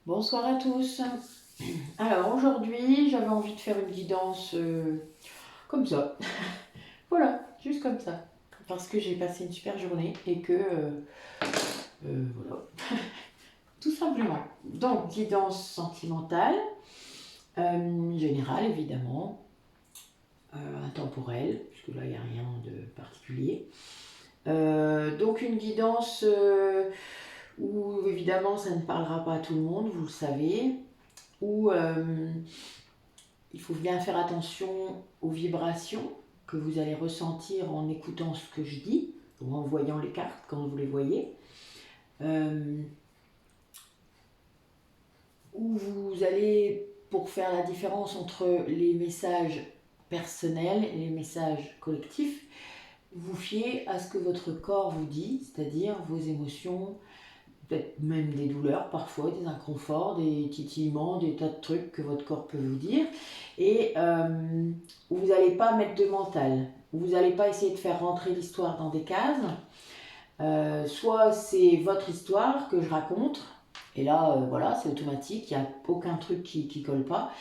Bonsoir à tous. Alors aujourd'hui, j'avais envie de faire une guidance comme ça. Voilà, juste comme ça. Parce que j'ai passé une super journée et que voilà, tout simplement. Donc guidance sentimentale, générale évidemment, intemporelle, puisque là il n'y a rien de particulier. Donc une guidance où évidemment ça ne parlera pas à tout le monde, vous le savez, où il faut bien faire attention aux vibrations que vous allez ressentir en écoutant ce que je dis ou en voyant les cartes quand vous les voyez. Où vous allez, pour faire la différence entre les messages personnels et les messages collectifs, vous fiez à ce que votre corps vous dit, c'est-à-dire vos émotions, peut-être même des douleurs parfois, des inconforts, des titillements, des tas de trucs que votre corps peut vous dire, et vous n'allez pas mettre de mental, vous n'allez pas essayer de faire rentrer l'histoire dans des cases, soit c'est votre histoire que je raconte, et là voilà, c'est automatique, il n'y a aucun truc qui colle pas,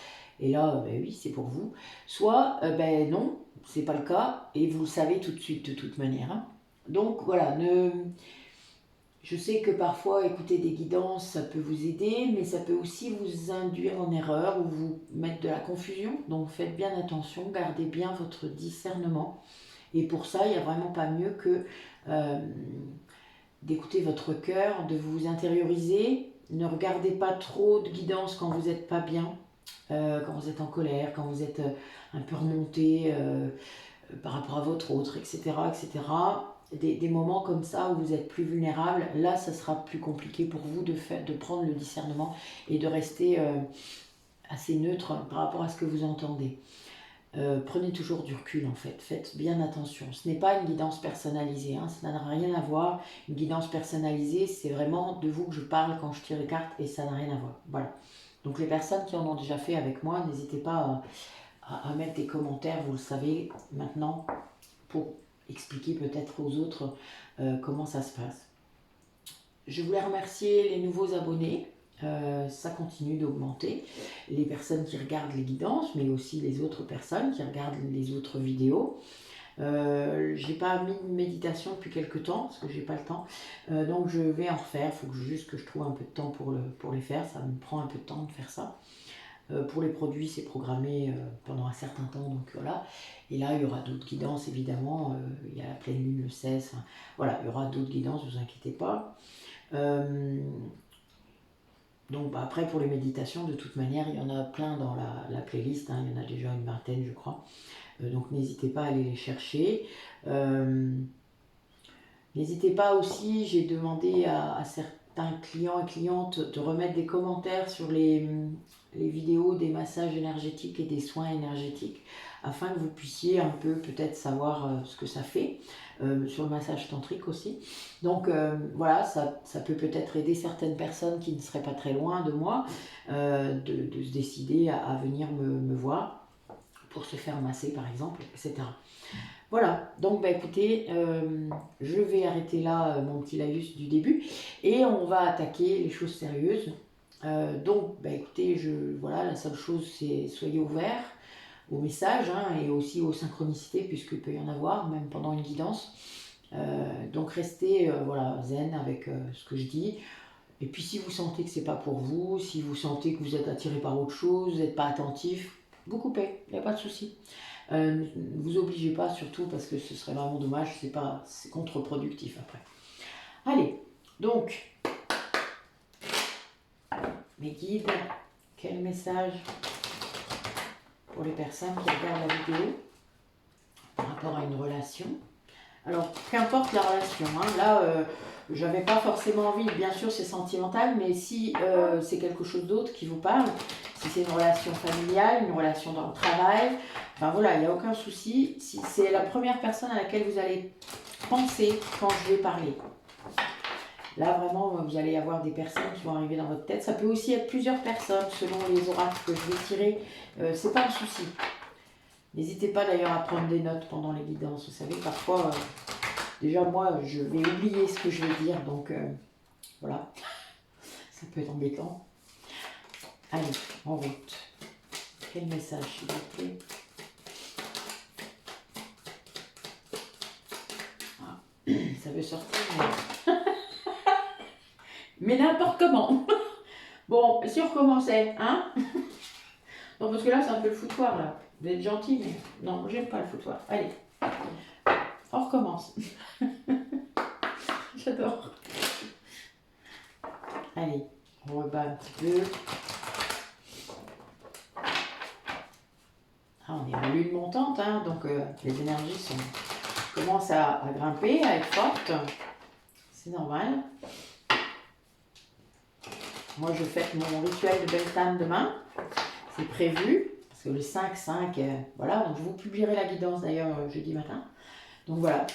et là ben oui, c'est pour vous, soit ben non, c'est pas le cas, et vous le savez tout de suite de toute manière, hein. Donc voilà, je sais que parfois écouter des guidances, ça peut vous aider, mais ça peut aussi vous induire en erreur ou vous mettre de la confusion. Donc faites bien attention, gardez bien votre discernement. Et pour ça, il n'y a vraiment pas mieux que euh, d'écouter votre cœur, de vous intérioriser. Ne regardez pas trop de guidance quand vous n'êtes pas bien, quand vous êtes en colère, quand vous êtes un peu remonté par rapport à votre autre, etc. etc. Des moments comme ça où vous êtes plus vulnérable, là ça sera plus compliqué pour vous de prendre le discernement et de rester assez neutre par rapport à ce que vous entendez. Prenez toujours du recul en fait, faites bien attention. Ce n'est pas une guidance personnalisée, hein, ça n'a rien à voir. Une guidance personnalisée, c'est vraiment de vous que je parle quand je tire les cartes et ça n'a rien à voir. Voilà. Donc les personnes qui en ont déjà fait avec moi, n'hésitez pas à mettre des commentaires, vous le savez maintenant, pour expliquer peut-être aux autres comment ça se passe. Je voulais remercier les nouveaux abonnés. Ça continue d'augmenter. Les personnes qui regardent les guidances, mais aussi les autres personnes qui regardent les autres vidéos. J'ai pas mis de méditation depuis quelques temps parce que j'ai pas le temps, donc je vais en refaire. Il faut juste que je trouve un peu de temps pour les faire. Ça me prend un peu de temps de faire ça. Pour les produits, c'est programmé pendant un certain temps, donc voilà. Et là, il y aura d'autres guidances, évidemment. Il y a la pleine lune le 16. Enfin, voilà, il y aura d'autres guidances, ne vous inquiétez pas. Donc bah, après, pour les méditations, de toute manière, il y en a plein dans la playlist. Hein, il y en a déjà une vingtaine, je crois. Donc n'hésitez pas à aller les chercher. N'hésitez pas aussi, j'ai demandé à certains clients et clientes de remettre des commentaires sur les vidéos des massages énergétiques et des soins énergétiques afin que vous puissiez un peu peut-être savoir ce que ça fait, sur le massage tantrique aussi. Donc voilà, ça peut peut-être aider certaines personnes qui ne seraient pas très loin de moi de se décider à venir me voir pour se faire masser par exemple, etc. Voilà, donc bah écoutez, je vais arrêter là mon petit laïus du début et on va attaquer les choses sérieuses. Donc bah écoutez, voilà, la seule chose c'est soyez ouverts aux messages, hein, et aussi aux synchronicités puisqu'il peut y en avoir même pendant une guidance. Donc restez voilà, zen avec ce que je dis. Et puis si vous sentez que c'est pas pour vous, si vous sentez que vous êtes attiré par autre chose, vous n'êtes pas attentif, vous coupez, il n'y a pas de souci. Ne vous obligez pas surtout parce que ce serait vraiment dommage, c'est contre-productif après. Allez, donc, mes guides, quel message pour les personnes qui regardent la vidéo par rapport à une relation. Alors, qu'importe la relation, hein, là, j'avais pas forcément envie, bien sûr c'est sentimental, mais si c'est quelque chose d'autre qui vous parle, si c'est une relation familiale, une relation dans le travail, enfin voilà, il n'y a aucun souci. Si c'est la première personne à laquelle vous allez penser quand je vais parler. Là vraiment, vous allez avoir des personnes qui vont arriver dans votre tête. Ça peut aussi être plusieurs personnes selon les oracles que je vais tirer. C'est pas un souci. N'hésitez pas d'ailleurs à prendre des notes pendant les guidances. Vous savez, parfois, déjà moi, je vais oublier ce que je vais dire. Donc voilà, ça peut être embêtant. Allez, en route. Quel message, s'il vous plaît? Ah, ça veut sortir, mais n'importe comment. Bon, si on recommençait, hein? Non, parce que là, c'est un peu le foutoir, là. Vous êtes gentil, mais non, j'aime pas le foutoir. Allez, on recommence. J'adore. Allez, on rebat un petit peu. Ah, on est en lune montante, hein, donc les énergies commencent à grimper, à être fortes. C'est normal. Moi, je fête mon rituel de Beltane demain. C'est prévu. Parce que le 5-5, voilà. Donc, je vous publierai la guidance d'ailleurs jeudi matin. Donc, voilà.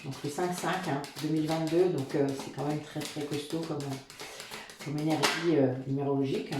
Donc, le 5-5, hein, 2022. Donc, c'est quand même très, très costaud comme énergie numérologique.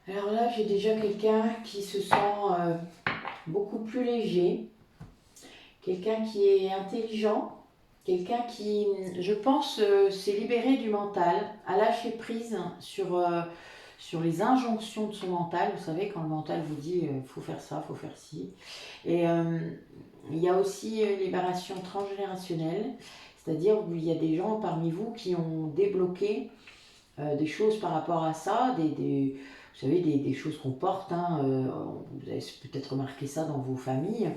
Alors là, j'ai déjà quelqu'un qui se sent beaucoup plus léger, quelqu'un qui est intelligent, quelqu'un qui, je pense, s'est libéré du mental, a lâché prise sur les injonctions de son mental. Vous savez, quand le mental vous dit faut faire ça, faut faire ci. Et il y a aussi une libération transgénérationnelle, c'est-à-dire il y a des gens parmi vous qui ont débloqué des choses par rapport à ça, vous savez, des choses qu'on porte. Hein, vous avez peut-être remarqué ça dans vos familles.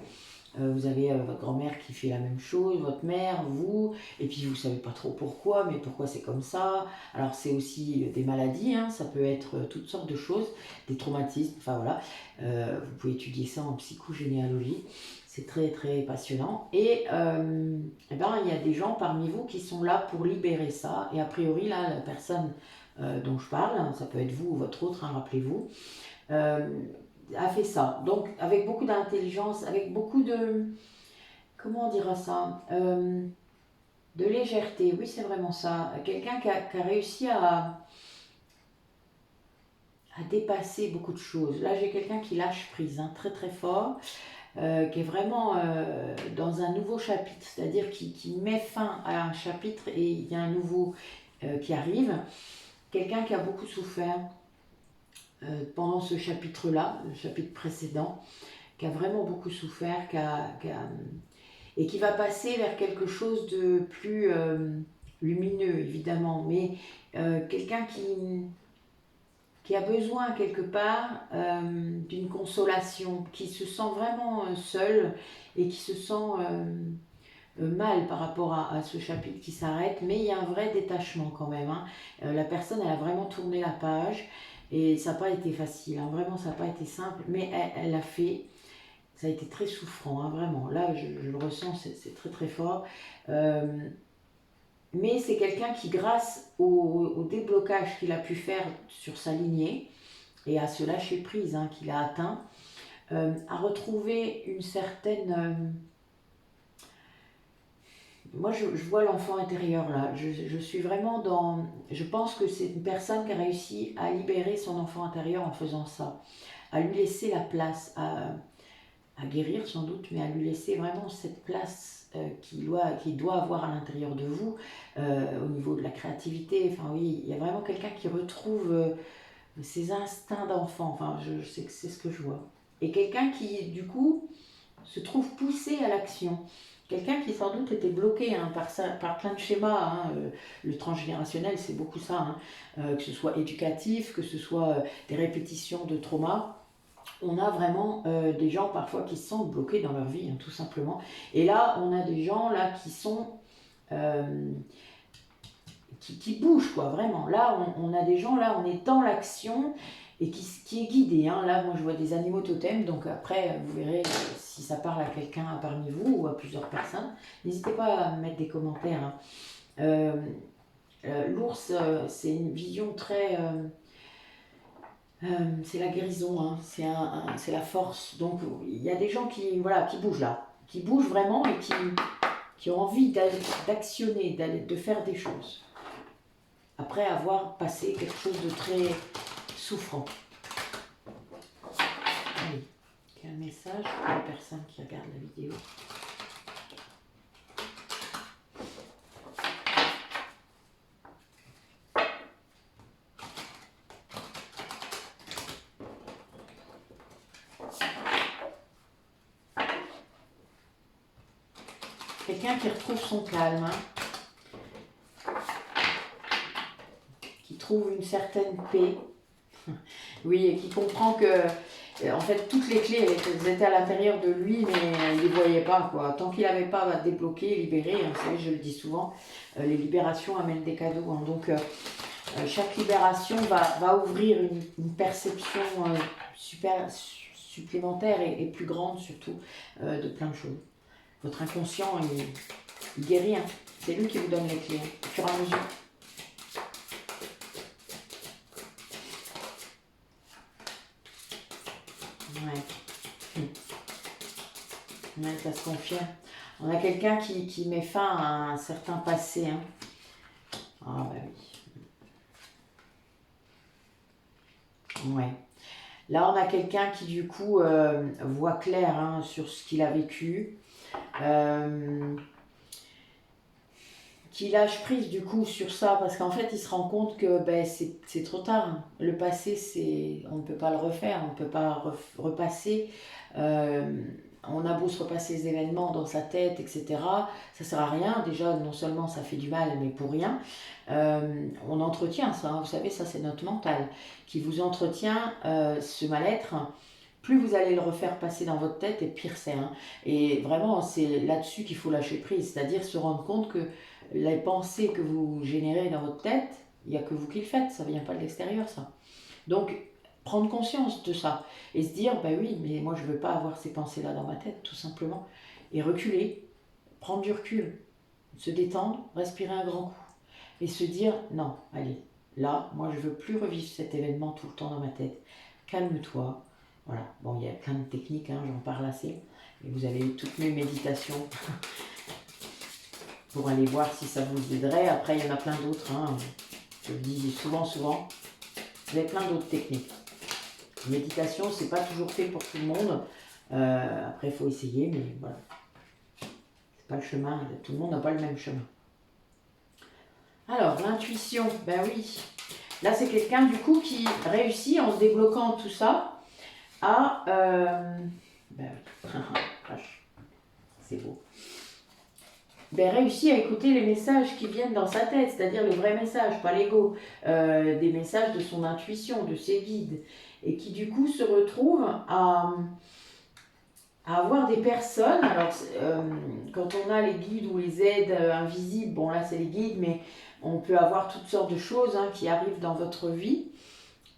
Vous avez votre grand-mère qui fait la même chose, votre mère, vous, et puis vous ne savez pas trop pourquoi, mais pourquoi c'est comme ça. Alors c'est aussi des maladies, hein, ça peut être toutes sortes de choses, des traumatismes, enfin voilà. Vous pouvez étudier ça en psychogénéalogie, c'est très très passionnant. Et eh ben, il y a des gens parmi vous qui sont là pour libérer ça, et a priori là, la personne dont je parle, ça peut être vous ou votre autre, hein, rappelez-vous, a fait ça. Donc avec beaucoup d'intelligence, avec beaucoup de, comment on dira ça, de légèreté, oui c'est vraiment ça. Quelqu'un qui a réussi à dépasser beaucoup de choses. Là j'ai quelqu'un qui lâche prise, hein, très très fort, qui est vraiment dans un nouveau chapitre, c'est-à-dire qui met fin à un chapitre et il y a un nouveau qui arrive. Quelqu'un qui a beaucoup souffert pendant ce chapitre-là, le chapitre précédent, qui a vraiment beaucoup souffert, et qui va passer vers quelque chose de plus lumineux, évidemment, mais quelqu'un qui a besoin quelque part d'une consolation, qui se sent vraiment seul et qui se sent mal par rapport à ce chapitre qui s'arrête, mais il y a un vrai détachement quand même. Hein. La personne, elle a vraiment tourné la page et ça n'a pas été facile, hein. Vraiment ça n'a pas été simple, mais elle l'a fait. Ça a été très souffrant, hein, vraiment. Là, je le ressens, c'est très très fort. Mais c'est quelqu'un qui, grâce au déblocage qu'il a pu faire sur sa lignée et à ce lâcher prise, hein, qu'il a atteint, a retrouvé une certaine... Moi, je vois l'enfant intérieur là. Je suis vraiment dans... Je pense que c'est une personne qui a réussi à libérer son enfant intérieur en faisant ça, à lui laisser la place, à guérir sans doute, mais à lui laisser vraiment cette place qu'il doit avoir à l'intérieur de vous, au niveau de la créativité. Enfin oui, il y a vraiment quelqu'un qui retrouve ses instincts d'enfant. Enfin, je sais que c'est ce que je vois. Et quelqu'un qui, du coup, se trouve poussé à l'action. quelqu'un qui sans doute était bloqué hein, par plein de schémas. Hein, le transgénérationnel, c'est beaucoup ça, hein, que ce soit éducatif, que ce soit des répétitions de traumas. On a vraiment des gens parfois qui se sentent bloqués dans leur vie, hein, tout simplement. Et là, on a des gens là qui sont... qui bougent, quoi, vraiment. Là, on a des gens, là, on est dans l'action et qui est guidé. Hein. Là, moi, je vois des animaux totems, donc après, vous verrez si ça parle à quelqu'un parmi vous ou à plusieurs personnes. N'hésitez pas à mettre des commentaires. Hein. L'ours, c'est une vision très... c'est la guérison, hein. C'est la force. Donc, il y a des gens qui, voilà, qui bougent là, qui bougent vraiment et qui ont envie d'actionner, de faire des choses. Après avoir passé quelque chose de très souffrant. Allez, quel message pour les personnes qui regardent la vidéo. Quelqu'un qui retrouve son calme, hein, qui trouve une certaine paix, oui, et qui comprend que, en fait, toutes les clés elles étaient à l'intérieur de lui, mais il ne les voyait pas, quoi. Tant qu'il n'avait pas débloqué, libéré, hein, vous savez, je le dis souvent, les libérations amènent des cadeaux. Hein, donc, chaque libération va ouvrir une perception supplémentaire et plus grande, surtout, de plein de choses. Votre inconscient, il guérit. Hein. C'est lui qui vous donne les clés, au fur et à mesure. Ouais. Ouais, ça se confirme. On a quelqu'un qui met fin à un certain passé. Hein. Ah bah oui. Ouais. Là, on a quelqu'un qui, du coup, voit clair hein, sur ce qu'il a vécu. Qui lâche prise du coup sur ça parce qu'en fait il se rend compte que ben, c'est trop tard. Le passé, on ne peut pas le refaire, on ne peut pas repasser. On a beau se repasser les événements dans sa tête, etc. Ça sert à rien. Déjà, non seulement ça fait du mal, mais pour rien. On entretient ça, hein. Vous savez, ça c'est notre mental qui vous entretient ce mal-être. Plus vous allez le refaire passer dans votre tête, et pire c'est. Hein. Et vraiment, c'est là-dessus qu'il faut lâcher prise, c'est-à-dire se rendre compte que les pensées que vous générez dans votre tête, il n'y a que vous qui le faites, ça ne vient pas de l'extérieur, ça. Donc, prendre conscience de ça et se dire, ben oui, mais moi je ne veux pas avoir ces pensées-là dans ma tête, tout simplement. Et reculer, prendre du recul, se détendre, respirer un grand coup et se dire, non, allez, là, moi je ne veux plus revivre cet événement tout le temps dans ma tête. Calme-toi. Voilà, bon, il y a plein de techniques, hein, j'en parle assez. Et vous avez toutes mes méditations pour aller voir si ça vous aiderait. Après, il y en a plein d'autres. Hein. Je le dis souvent. Vous avez plein d'autres techniques. La méditation, c'est pas toujours fait pour tout le monde. Après, il faut essayer, mais voilà. C'est pas le chemin. Tout le monde n'a pas le même chemin. Alors, l'intuition, ben oui. Là, c'est quelqu'un, du coup, qui réussit en se débloquant tout ça à... ben oui. C'est beau. Ben, réussit à écouter les messages qui viennent dans sa tête, c'est-à-dire les vrais messages, pas l'ego, des messages de son intuition, de ses guides, et qui du coup se retrouve à avoir des personnes. Alors, quand on a les guides ou les aides invisibles, bon là c'est les guides, mais on peut avoir toutes sortes de choses hein, qui arrivent dans votre vie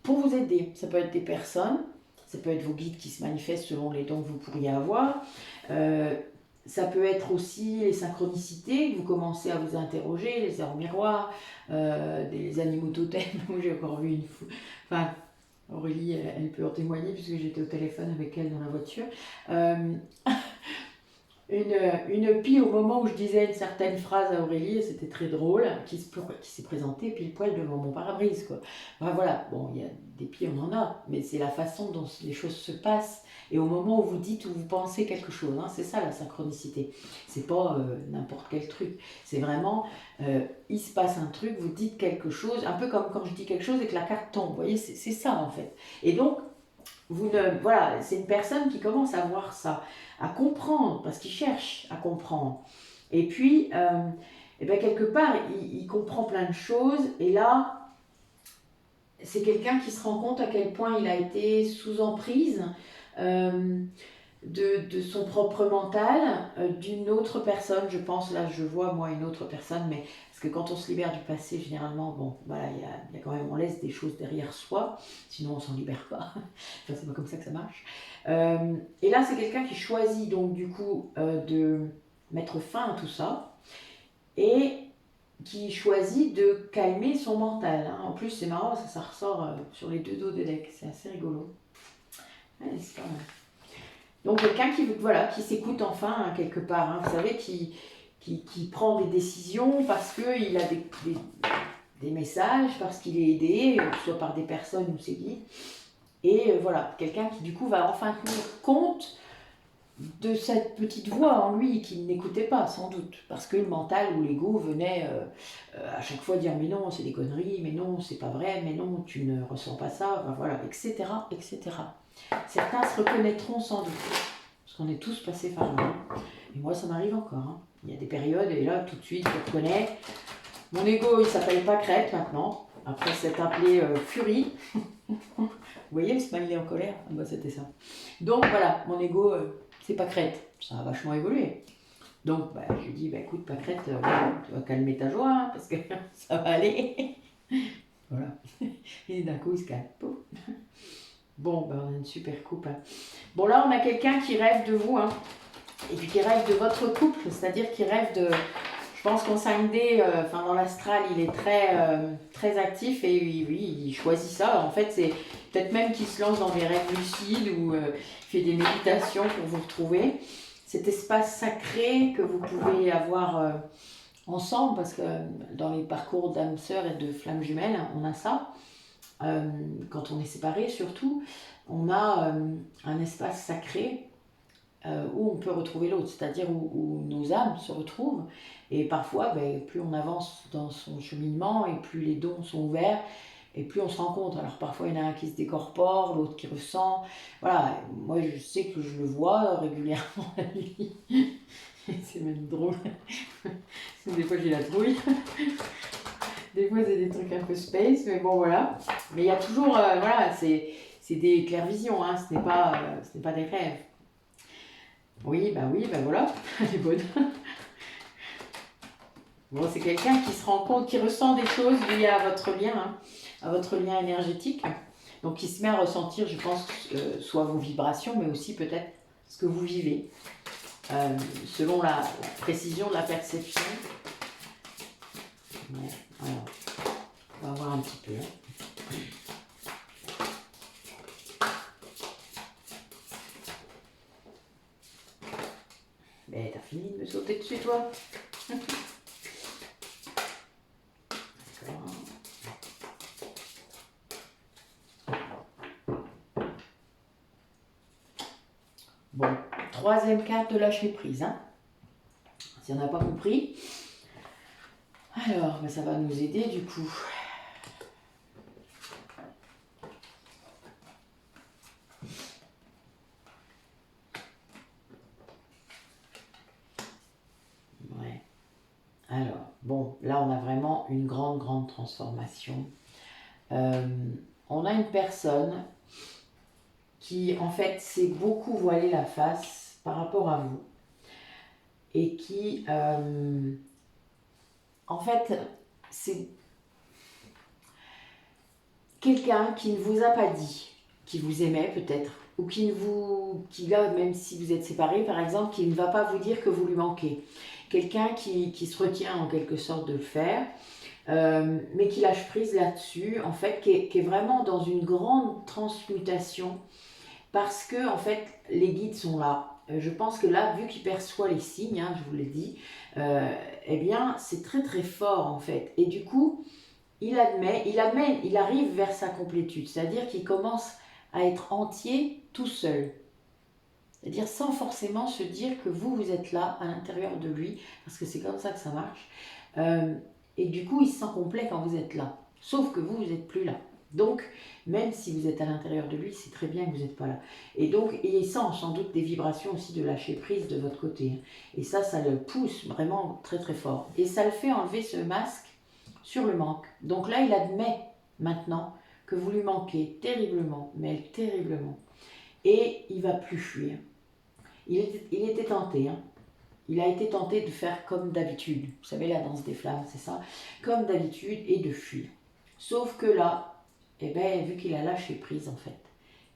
pour vous aider. Ça peut être des personnes, ça peut être vos guides qui se manifestent selon les dons que vous pourriez avoir. Ça peut être aussi les synchronicités, vous commencez à vous interroger, les heures miroirs, des animaux totems, j'ai encore vu une fois. Enfin, Aurélie, elle peut en témoigner puisque j'étais au téléphone avec elle dans la voiture. Une pie au moment où je disais une certaine phrase à Aurélie, c'était très drôle, qui s'est présentée pile poil devant mon pare-brise. Quoi. Enfin, voilà, bon, il y a des pieds, on en a, mais c'est la façon dont les choses se passent et au moment où vous dites ou vous pensez quelque chose. Hein, c'est ça la synchronicité. C'est pas n'importe quel truc. C'est vraiment, il se passe un truc, vous dites quelque chose, un peu comme quand je dis quelque chose et que la carte tombe. Vous voyez, c'est ça en fait. Et donc, voilà, c'est une personne qui commence à voir ça, à comprendre, parce qu'il cherche à comprendre. Et puis, et ben quelque part, il comprend plein de choses, et là, c'est quelqu'un qui se rend compte à quel point il a été sous emprise de son propre mental, d'une autre personne, je pense, là je vois moi une autre personne, mais parce que quand on se libère du passé, généralement, bon, voilà, il y a quand même, on laisse des choses derrière soi, sinon on s'en libère pas, enfin c'est pas comme ça que ça marche. Et là c'est quelqu'un qui choisit donc du coup de mettre fin à tout ça, et qui choisit de calmer son mental, hein. En plus c'est marrant, ça ressort sur les deux dos de deck, c'est assez rigolo. Ouais, c'est pas mal. Donc quelqu'un qui, voilà, qui s'écoute enfin hein, quelque part, hein, vous savez, qui prend des décisions parce qu'il a des messages, parce qu'il est aidé, soit par des personnes ou c'est guides. Et voilà, quelqu'un qui du coup va enfin tenir compte de cette petite voix en lui qu'il n'écoutait pas sans doute, parce que le mental ou l'ego venait à chaque fois dire mais non c'est des conneries, mais non c'est pas vrai, mais non tu ne ressens pas ça, ben voilà, etc., etc. Certains se reconnaîtront sans doute, parce qu'on est tous passés par là. Et moi, ça m'arrive encore, hein. Il y a des périodes, et là, tout de suite, je reconnais. Mon ego, il s'appelle pas Crête maintenant, après s'être appelé Furie. Vous voyez le smiley en colère? Ah bah, c'était ça. Donc voilà, mon ego, c'est pas Crête. Ça a vachement évolué. Donc, bah, je lui dis, bah, écoute, pas Crête, tu vas calmer ta joie, hein, parce que ça va aller. Voilà. Et d'un coup, il se calme. Bon, ben, on a une super coupe. Hein. Bon, là, on a quelqu'un qui rêve de vous, hein, et puis qui rêve de votre couple, c'est-à-dire qui rêve de... Je pense qu'en 5D, enfin dans l'astral, il est très actif et oui, il choisit ça. En fait, c'est peut-être même qu'il se lance dans des rêves lucides ou fait des méditations pour vous retrouver. Cet espace sacré que vous pouvez avoir ensemble, parce que dans les parcours d'âme sœur et de flammes jumelles, on a ça. Quand on est séparés surtout, on a un espace sacré où on peut retrouver l'autre, c'est-à-dire où nos âmes se retrouvent. Et parfois, ben, plus on avance dans son cheminement et plus les dons sont ouverts et plus on se rencontre. Alors parfois, il y en a un qui se décorpore, l'autre qui ressent. Voilà, moi je sais que je le vois régulièrement à lui. C'est même drôle. Des fois, j'ai la trouille. Des fois, c'est des trucs un peu space, mais bon, voilà. Mais il y a toujours, voilà, c'est des clairvisions, hein, ce n'est pas des rêves. Oui, bah voilà, elle est bonne. Bon, c'est quelqu'un qui se rend compte, qui ressent des choses liées à votre lien, hein, à votre lien énergétique. Donc, qui se met à ressentir, je pense, soit vos vibrations, mais aussi peut-être ce que vous vivez, selon la précision de la perception. Ouais, alors, on va voir un petit peu. Mais t'as fini de me sauter dessus, toi? D'accord. Bon, troisième carte de lâcher prise. Hein. Si on n'a pas compris. Alors, ben ça va nous aider du coup. Ouais. Alors, bon, là on a vraiment une grande transformation. On a une personne qui en fait s'est beaucoup voilé la face par rapport à vous et qui en fait c'est quelqu'un qui ne vous a pas dit qui vous aimait peut-être ou qui là même si vous êtes séparés par exemple, qui ne va pas vous dire que vous lui manquez, quelqu'un qui se retient en quelque sorte de le faire. Mais qui lâche prise là-dessus, en fait, qui est vraiment dans une grande transmutation, parce que, en fait, les guides sont là. Je pense que là, vu qu'il perçoit les signes, hein, je vous l'ai dit, eh bien, c'est très fort, en fait. Et du coup, il arrive vers sa complétude, c'est-à-dire qu'il commence à être entier tout seul. C'est-à-dire sans forcément se dire que vous êtes là, à l'intérieur de lui, parce que c'est comme ça que ça marche. Et du coup, il se sent complet quand vous êtes là. Sauf que vous n'êtes plus là. Donc, même si vous êtes à l'intérieur de lui, c'est très bien que vous n'êtes pas là. Et donc, il sent sans doute des vibrations aussi de lâcher prise de votre côté. Et ça le pousse vraiment très très fort. Et ça le fait enlever ce masque sur le manque. Donc là, il admet maintenant que vous lui manquez terriblement, mais terriblement. Et il va plus fuir. Il était tenté, hein. Il a été tenté de faire comme d'habitude. Vous savez, la danse des flammes, c'est ça. Comme d'habitude, et de fuir. Sauf que là, eh ben, vu qu'il a lâché prise, en fait,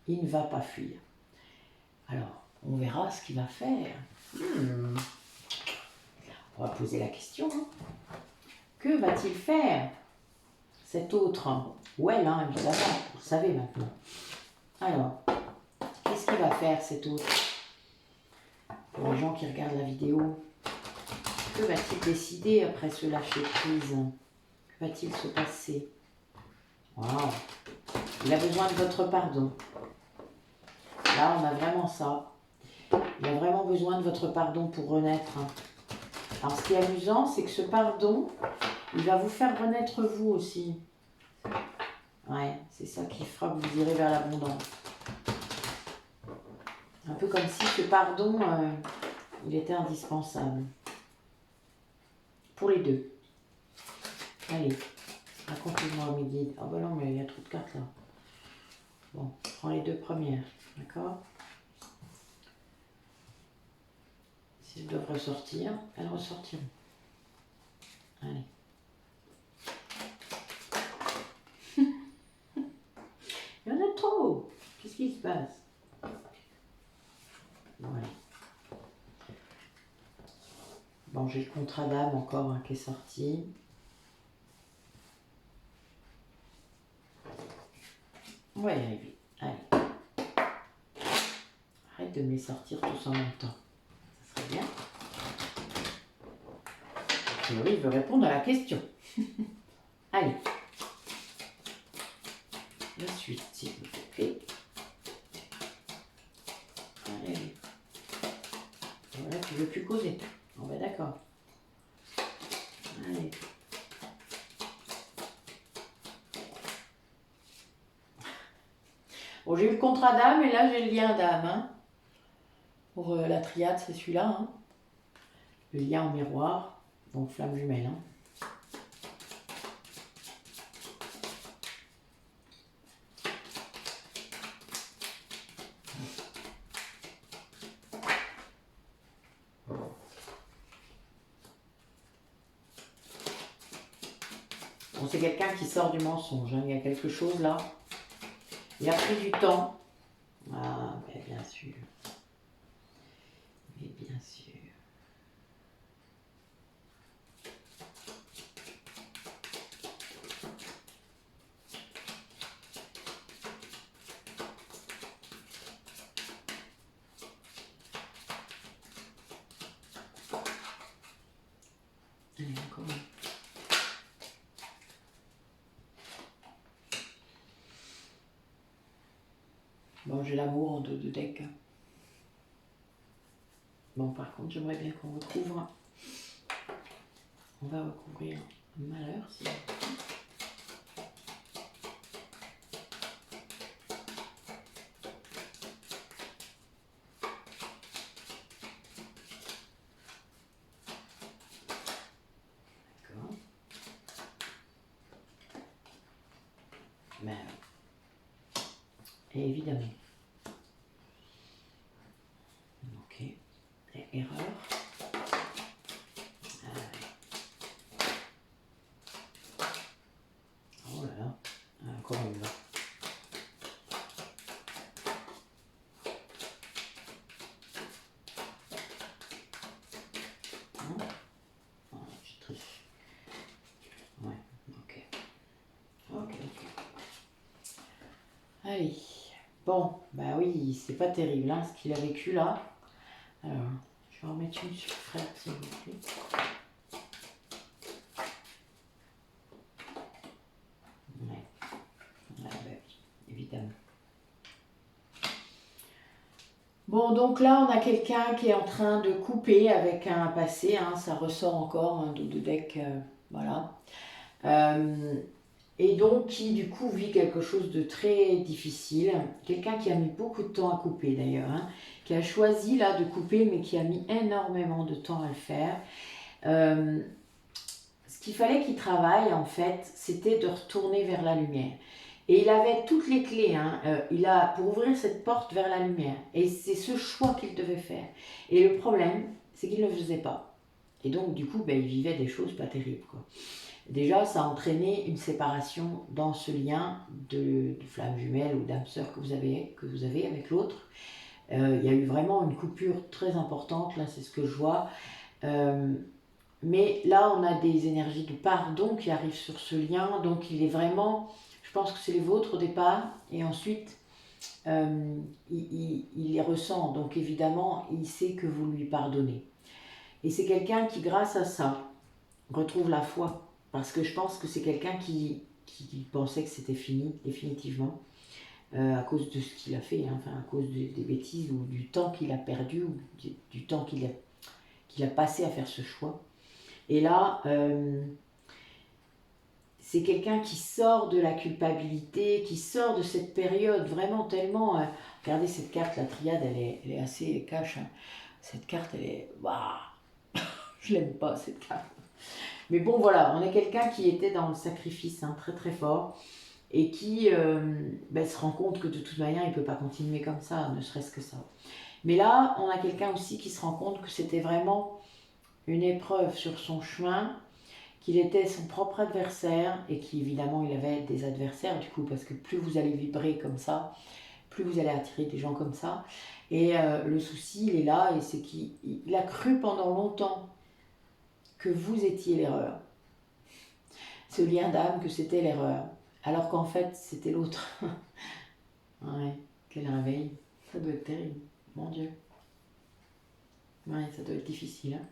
il ne va pas fuir. Alors, on verra ce qu'il va faire. On va poser la question. Hein. Que va-t-il faire, cet autre? Ou elle, hein, évidemment, vous le savez maintenant. Alors, qu'est-ce qu'il va faire, cet autre? Pour les gens qui regardent la vidéo, que va-t-il décider après ce lâcher prise? Que va-t-il se passer? Waouh! Il a besoin de votre pardon. Là, on a vraiment ça. Il a vraiment besoin de votre pardon pour renaître. Alors, ce qui est amusant, c'est que ce pardon, il va vous faire renaître vous aussi. Ouais, c'est ça qui fera que vous irez vers l'abondance. Un peu comme si ce pardon, il était indispensable. Pour les deux. Allez, racontez-moi mes guides. Ah bah non, mais il y a trop de cartes là. Bon, je prends les deux premières, d'accord? Si elles doivent ressortir, elles ressortiront. Allez. Il y en a trop. Qu'est-ce qui se passe? Voilà. Bon, j'ai le contrat d'âme encore hein, qui est sorti. On va y arriver. Allez. Arrête de me les sortir tous en même temps. Ça serait bien. A priori, il veut répondre à la question. Allez. La suite, s'il vous plaît. Allez. Voilà, tu veux plus causer. On va d'accord. Allez. Bon, j'ai eu le contrat d'âme et là j'ai le lien d'âme. Hein. Pour la triade, c'est celui-là. Hein. Le lien au miroir, donc flamme jumelle. Hein. Bon, c'est quelqu'un qui sort du mensonge. Hein. Il y a quelque chose là. Il a pris du temps. Ah, mais bien sûr. Mais bien sûr. Allez, encore un. Bon, j'ai l'amour en deux de deck. Bon, par contre, j'aimerais bien qu'on recouvre. On va recouvrir malheur, si. D'accord. Mais, et évidemment. Ok. Et erreur. Oh là là. Encore une là. Je triche. Ouais, ok. Ok. Allez. Bon, bah oui, c'est pas terrible hein, ce qu'il a vécu là. Alors, je vais en mettre une sur le frère, s'il vous plaît. Ouais. Bah oui, évidemment. Bon, donc là, on a quelqu'un qui est en train de couper avec un passé. Hein, ça ressort encore, un dos de deck, voilà. et donc qui du coup vit quelque chose de très difficile, quelqu'un qui a mis beaucoup de temps à couper d'ailleurs, hein, qui a choisi là de couper mais qui a mis énormément de temps à le faire. Ce qu'il fallait qu'il travaille en fait, c'était de retourner vers la lumière. Et il avait toutes les clés, hein, pour ouvrir cette porte vers la lumière. Et c'est ce choix qu'il devait faire. Et le problème, c'est qu'il ne le faisait pas. Et donc du coup, ben, il vivait des choses pas terribles, quoi. Déjà, ça a entraîné une séparation dans ce lien de flamme jumelle ou d'âme sœur que vous avez avec l'autre. Il y a eu vraiment une coupure très importante, là c'est ce que je vois. Mais là, on a des énergies de pardon qui arrivent sur ce lien, donc il est vraiment, je pense que c'est les vôtres au départ, et ensuite il les ressent, donc évidemment il sait que vous lui pardonnez. Et c'est quelqu'un qui, grâce à ça, retrouve la foi. Parce que je pense que c'est quelqu'un qui pensait que c'était fini, définitivement, à cause de ce qu'il a fait, hein, enfin, à cause des bêtises ou du temps qu'il a perdu, ou du temps qu'il a passé à faire ce choix. Et là, c'est quelqu'un qui sort de la culpabilité, qui sort de cette période vraiment tellement... regardez cette carte, la triade, elle est assez cash. Hein. Cette carte, elle est... Waouh, je l'aime pas, cette carte. Mais bon, voilà, on est quelqu'un qui était dans le sacrifice, hein, très très fort, et qui se rend compte que de toute manière, il ne peut pas continuer comme ça, ne serait-ce que ça. Mais là, on a quelqu'un aussi qui se rend compte que c'était vraiment une épreuve sur son chemin, qu'il était son propre adversaire, et qu'évidemment, il avait des adversaires, du coup, parce que plus vous allez vibrer comme ça, plus vous allez attirer des gens comme ça. Et le souci, il est là, et c'est qu'il a cru pendant longtemps que vous étiez l'erreur. Ce lien d'âme, que c'était l'erreur. Alors qu'en fait, c'était l'autre. Ouais, quel réveil. Ça doit être terrible. Mon Dieu. Ouais, ça doit être difficile. Hein.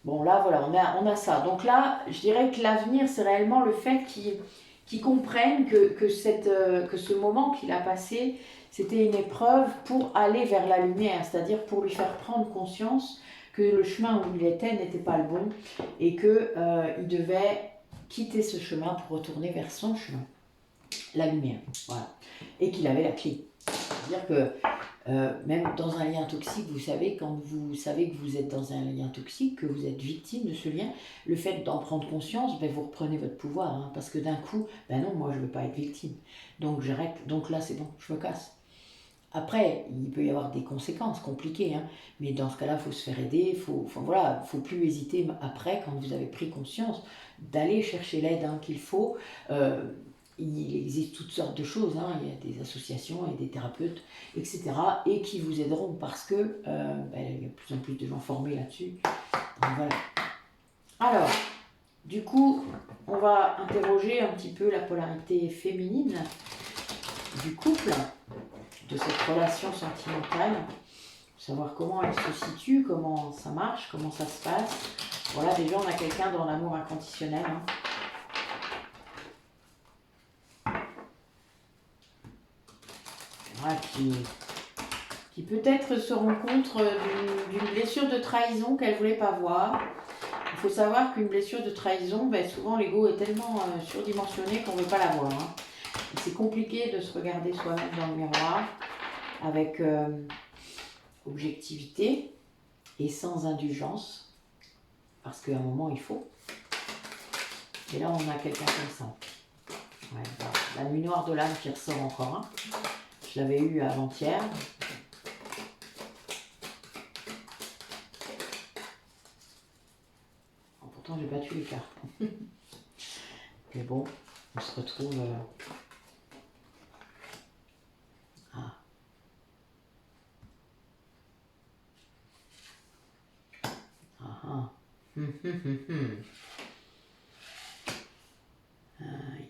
Bon, là, voilà, on a ça. Donc là, je dirais que l'avenir, c'est réellement le fait qu'ils comprennent que ce moment qu'il a passé, c'était une épreuve pour aller vers la lumière, c'est-à-dire pour lui faire prendre conscience que le chemin où il était n'était pas le bon et qu'il devait quitter ce chemin pour retourner vers son chemin, la lumière. Voilà. Et qu'il avait la clé. C'est-à-dire que même dans un lien toxique, vous savez, quand vous savez que vous êtes dans un lien toxique, que vous êtes victime de ce lien, le fait d'en prendre conscience, ben, vous reprenez votre pouvoir. Hein, parce que d'un coup, ben non, moi je ne veux pas être victime. Donc j'arrête, donc là c'est bon, je me casse. Après, il peut y avoir des conséquences compliquées, hein, mais dans ce cas-là, il faut se faire aider, faut plus hésiter après, quand vous avez pris conscience, d'aller chercher l'aide hein, qu'il faut. Il existe toutes sortes de choses, hein, il y a des associations et des thérapeutes, etc., et qui vous aideront parce que il y a de plus en plus de gens formés là-dessus. Donc voilà. Alors, du coup, on va interroger un petit peu la polarité féminine du couple, de cette relation sentimentale, savoir comment elle se situe, comment ça marche, comment ça se passe. Voilà, déjà on a quelqu'un dans l'amour inconditionnel. Hein. Voilà, qui peut-être se rend compte d'une blessure de trahison qu'elle ne voulait pas voir. Il faut savoir qu'une blessure de trahison, ben, souvent l'ego est tellement surdimensionné qu'on ne veut pas la voir. Hein. C'est compliqué de se regarder soi-même dans le miroir avec objectivité et sans indulgence, parce qu'à un moment il faut. Et là on a quelqu'un comme ça. Ouais, voilà. La nuit noire de l'âme qui ressort encore. Hein. Je l'avais eu avant-hier. Pourtant j'ai battu les cartes. Mais bon, on se retrouve... Ah. Ah ah. Aïe.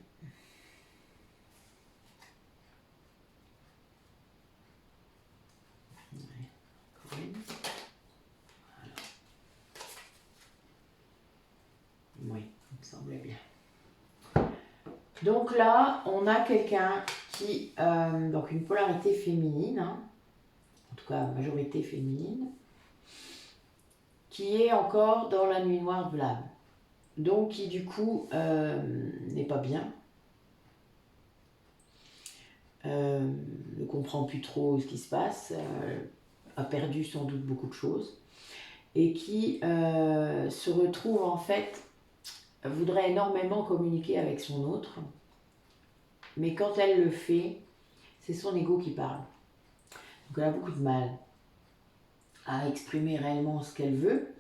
Oui, il me semblait bien. Donc là, on a quelqu'un qui... donc une polarité féminine, hein, en tout cas majorité féminine, qui est encore dans la nuit noire de l'âme. Donc qui du coup n'est pas bien, comprend plus trop ce qui se passe, a perdu sans doute beaucoup de choses, et qui se retrouve en fait, voudrait énormément communiquer avec son autre, mais quand elle le fait, c'est son ego qui parle. Donc elle a beaucoup de mal à exprimer réellement ce qu'elle veut.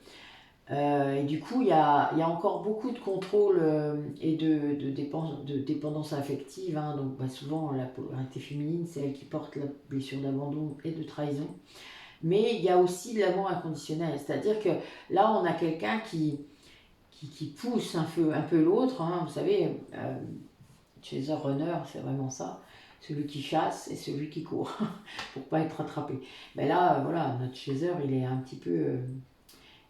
Et du coup, il y a encore beaucoup de contrôle et de dépendance affective. Hein. Donc souvent, la polarité féminine, c'est elle qui porte la blessure d'abandon et de trahison. Mais il y a aussi de l'amour inconditionnel. C'est-à-dire que là, on a quelqu'un qui pousse un peu l'autre. Hein. Vous savez, chaser runner, c'est vraiment ça. Celui qui chasse et celui qui court pour pas être rattrapé. Mais là, voilà, notre chaser, il est un petit peu...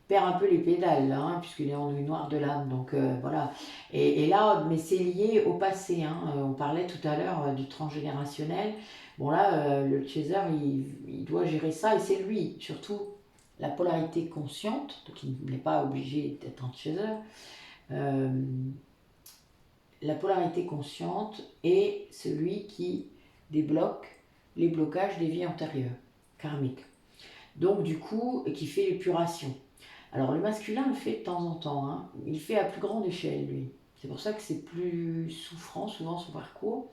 perd un peu les pédales, là, hein, puisqu'il est en nuit noire de l'âme. Donc voilà. Et là, mais c'est lié au passé. Hein. On parlait tout à l'heure du transgénérationnel. Bon là, le chaser, il doit gérer ça et c'est lui, surtout la polarité consciente, donc il n'est pas obligé d'être un chaser. La polarité consciente est celui qui débloque les blocages des vies antérieures, karmiques. Donc du coup, qui fait l'épuration. Alors le masculin le fait de temps en temps, hein. Il le fait à plus grande échelle lui. C'est pour ça que c'est plus souffrant souvent son parcours.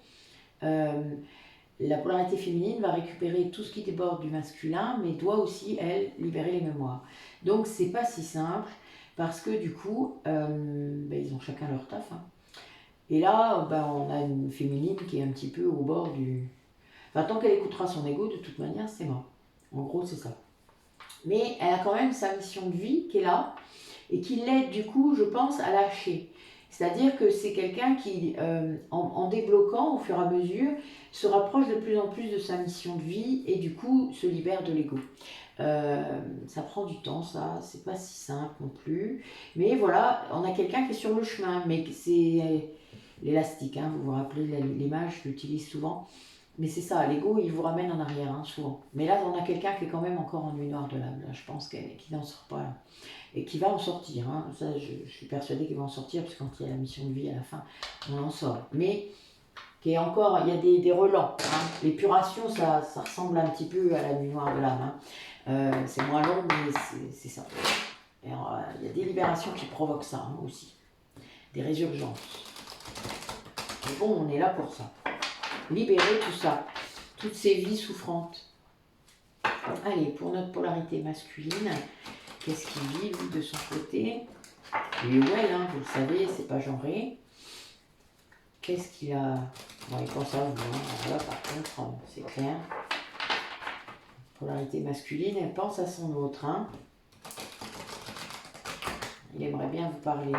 La polarité féminine va récupérer tout ce qui déborde du masculin, mais doit aussi, elle, libérer les mémoires. Donc c'est pas si simple, parce que du coup, ils ont chacun leur taf. Hein. Et là, on a une féminine qui est un petit peu au bord du... Enfin, tant qu'elle écoutera son ego, de toute manière, c'est mort. En gros, c'est ça. Mais elle a quand même sa mission de vie qui est là, et qui l'aide du coup, je pense, à lâcher. C'est-à-dire que c'est quelqu'un qui, en débloquant au fur et à mesure, se rapproche de plus en plus de sa mission de vie et du coup se libère de l'ego. Ça prend du temps, ça, c'est pas si simple non plus. Mais voilà, on a quelqu'un qui est sur le chemin, mais c'est l'élastique, hein, vous vous rappelez l'image, je l'utilise souvent. Mais c'est ça, l'ego, il vous ramène en arrière, hein, souvent. Mais là, on a quelqu'un qui est quand même encore en nuit noire de l'âme, là, je pense qu'il n'en sort pas, là. Et qui va en sortir, hein. Ça, je suis persuadée qu'il va en sortir, parce que quand il y a la mission de vie à la fin, on en sort. Mais qui est encore, il y a des relents. Hein. L'épuration, ça ressemble un petit peu à la nuit noire de l'âme. Hein. C'est moins long, mais c'est ça. Et alors, il y a des libérations qui provoquent ça, hein, aussi. Des résurgences. Mais bon, on est là pour ça. Libérer tout ça, toutes ces vies souffrantes. Allez, pour notre polarité masculine, qu'est-ce qu'il vit, lui, de son côté? Lui ou elle, hein, vous le savez, c'est pas genré. Qu'est-ce qu'il a? Bon, il pense à vous, hein. Là, par contre, c'est clair. Polarité masculine, elle pense à son autre. Hein. Il aimerait bien vous parler.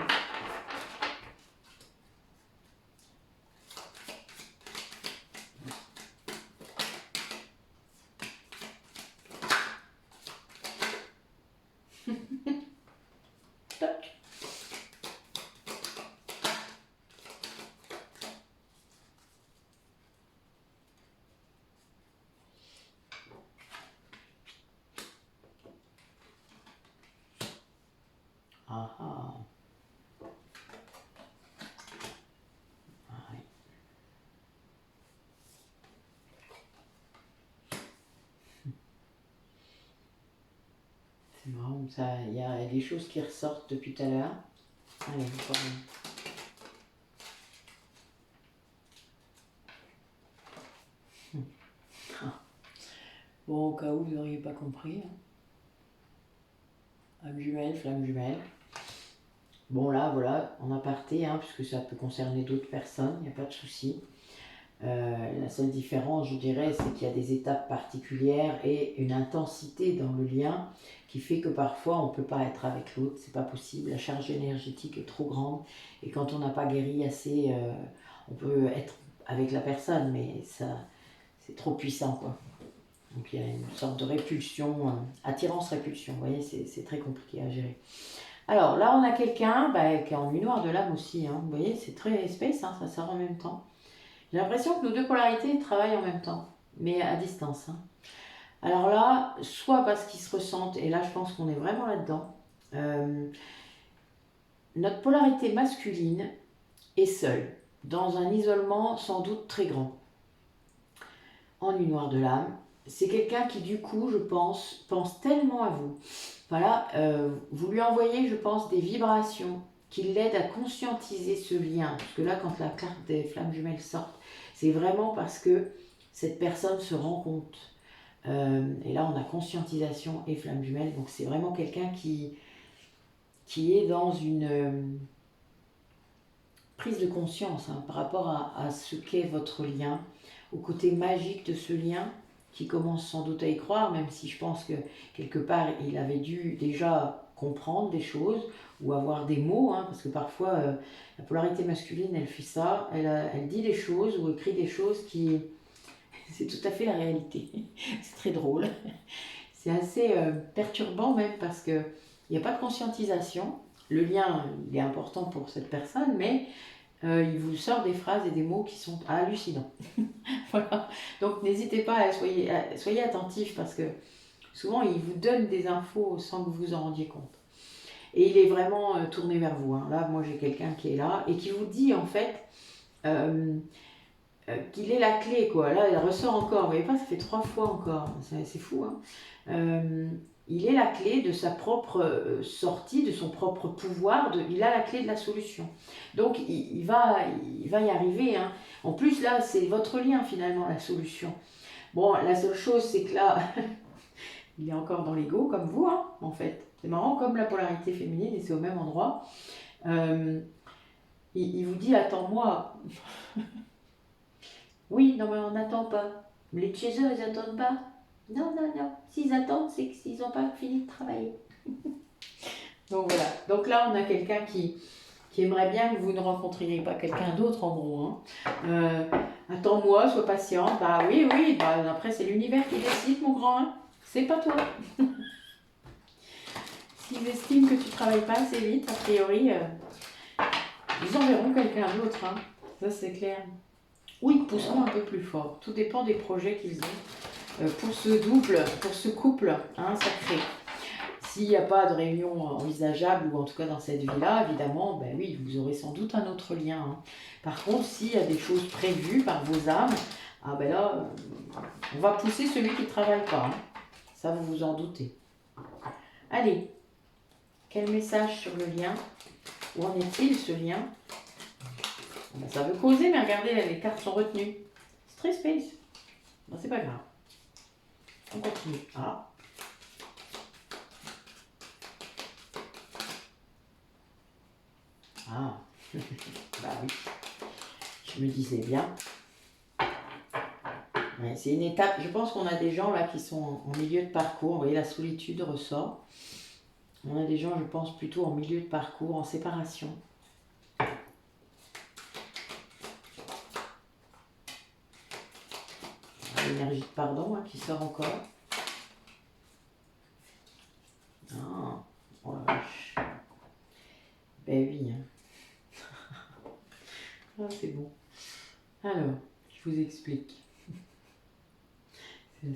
Ah ah. C'est marrant, il y a des choses qui ressortent depuis tout à l'heure. Allez, vous parlez. Bon, au cas où vous n'auriez pas compris. Hein. Âme jumelle, flamme jumelle. Bon là, voilà, en aparté, hein, puisque ça peut concerner d'autres personnes, il n'y a pas de souci. La seule différence, je dirais, c'est qu'il y a des étapes particulières et une intensité dans le lien qui fait que parfois on ne peut pas être avec l'autre, c'est pas possible. La charge énergétique est trop grande et quand on n'a pas guéri assez, on peut être avec la personne, mais ça, c'est trop puissant, quoi. Donc il y a une sorte de répulsion, attirance-répulsion, vous voyez, c'est très compliqué à gérer. Alors là, on a quelqu'un qui est en nuit noire de l'âme aussi, hein, vous voyez, c'est très space, hein, ça sort en même temps. J'ai l'impression que nos deux polarités travaillent en même temps, mais à distance. Hein. Alors là, soit parce qu'ils se ressentent, et là je pense qu'on est vraiment là-dedans, notre polarité masculine est seule, dans un isolement sans doute très grand. ennui noir de l'âme. C'est quelqu'un qui, du coup, je pense tellement à vous. Voilà, vous lui envoyez, je pense, des vibrations qui l'aident à conscientiser ce lien. Parce que là, quand la carte des flammes jumelles sort, c'est vraiment parce que cette personne se rend compte. Et là, on a conscientisation et flammes jumelles. Donc, c'est vraiment quelqu'un qui est dans une prise de conscience par rapport à ce qu'est votre lien, au côté magique de ce lien, qui commence sans doute à y croire, même si je pense que quelque part il avait dû déjà comprendre des choses ou avoir des mots, parce que parfois la polarité masculine elle fait ça, elle dit des choses ou écrit des choses qui... c'est tout à fait la réalité. C'est très drôle. C'est assez perturbant même parce qu'il n'y a pas de conscientisation. Le lien il est important pour cette personne, mais il vous sort des phrases et des mots qui sont hallucinants. Voilà. Donc n'hésitez pas, soyez attentifs parce que souvent il vous donne des infos sans que vous vous en rendiez compte. Et il est vraiment tourné vers vous. Là, moi j'ai quelqu'un qui est là et qui vous dit en fait qu'il est la clé, quoi. Là, il ressort encore. Vous voyez pas, ça fait 3 fois encore. C'est fou, il est la clé de sa propre sortie, de son propre pouvoir. Il a la clé de la solution. Donc, il va y arriver. En plus, là, c'est votre lien, finalement, la solution. Bon, la seule chose, c'est que là, il est encore dans l'ego, comme vous, en fait. C'est marrant, comme la polarité féminine, et c'est au même endroit. Il vous dit, attends-moi. Oui, non, mais on n'attend pas. Les chasseurs, ils n'attendent pas. Non. S'ils attendent, c'est qu'ils n'ont pas fini de travailler. Donc voilà. Donc là, on a quelqu'un qui aimerait bien que vous ne rencontriez pas quelqu'un d'autre, en gros. Attends-moi, sois patient. Bah oui. Après, c'est l'univers qui décide, mon grand. C'est pas toi. S'ils estiment que tu travailles pas assez vite, a priori, ils enverront quelqu'un d'autre. Ça, c'est clair. Ou ils te pousseront un peu plus fort. Tout dépend des projets qu'ils ont. Pour ce couple sacré. S'il n'y a pas de réunion envisageable, ou en tout cas dans cette vie-là, évidemment, ben oui, vous aurez sans doute un autre lien. Par contre, s'il y a des choses prévues par vos âmes, ben là, on va pousser celui qui ne travaille pas. Ça, vous vous en doutez. Allez, quel message sur le lien? Où en est-il, ce lien? Ça veut causer, mais regardez, les cartes sont retenues. Stress space. Non, c'est pas grave. On continue. Bah oui, je me disais bien. Ouais, c'est une étape, je pense qu'on a des gens là qui sont en milieu de parcours, vous voyez la solitude ressort. On a des gens, je pense, plutôt en milieu de parcours, en séparation. L'énergie de pardon qui sort encore. Oh la vache. Ben oui. C'est bon. Alors, je vous explique.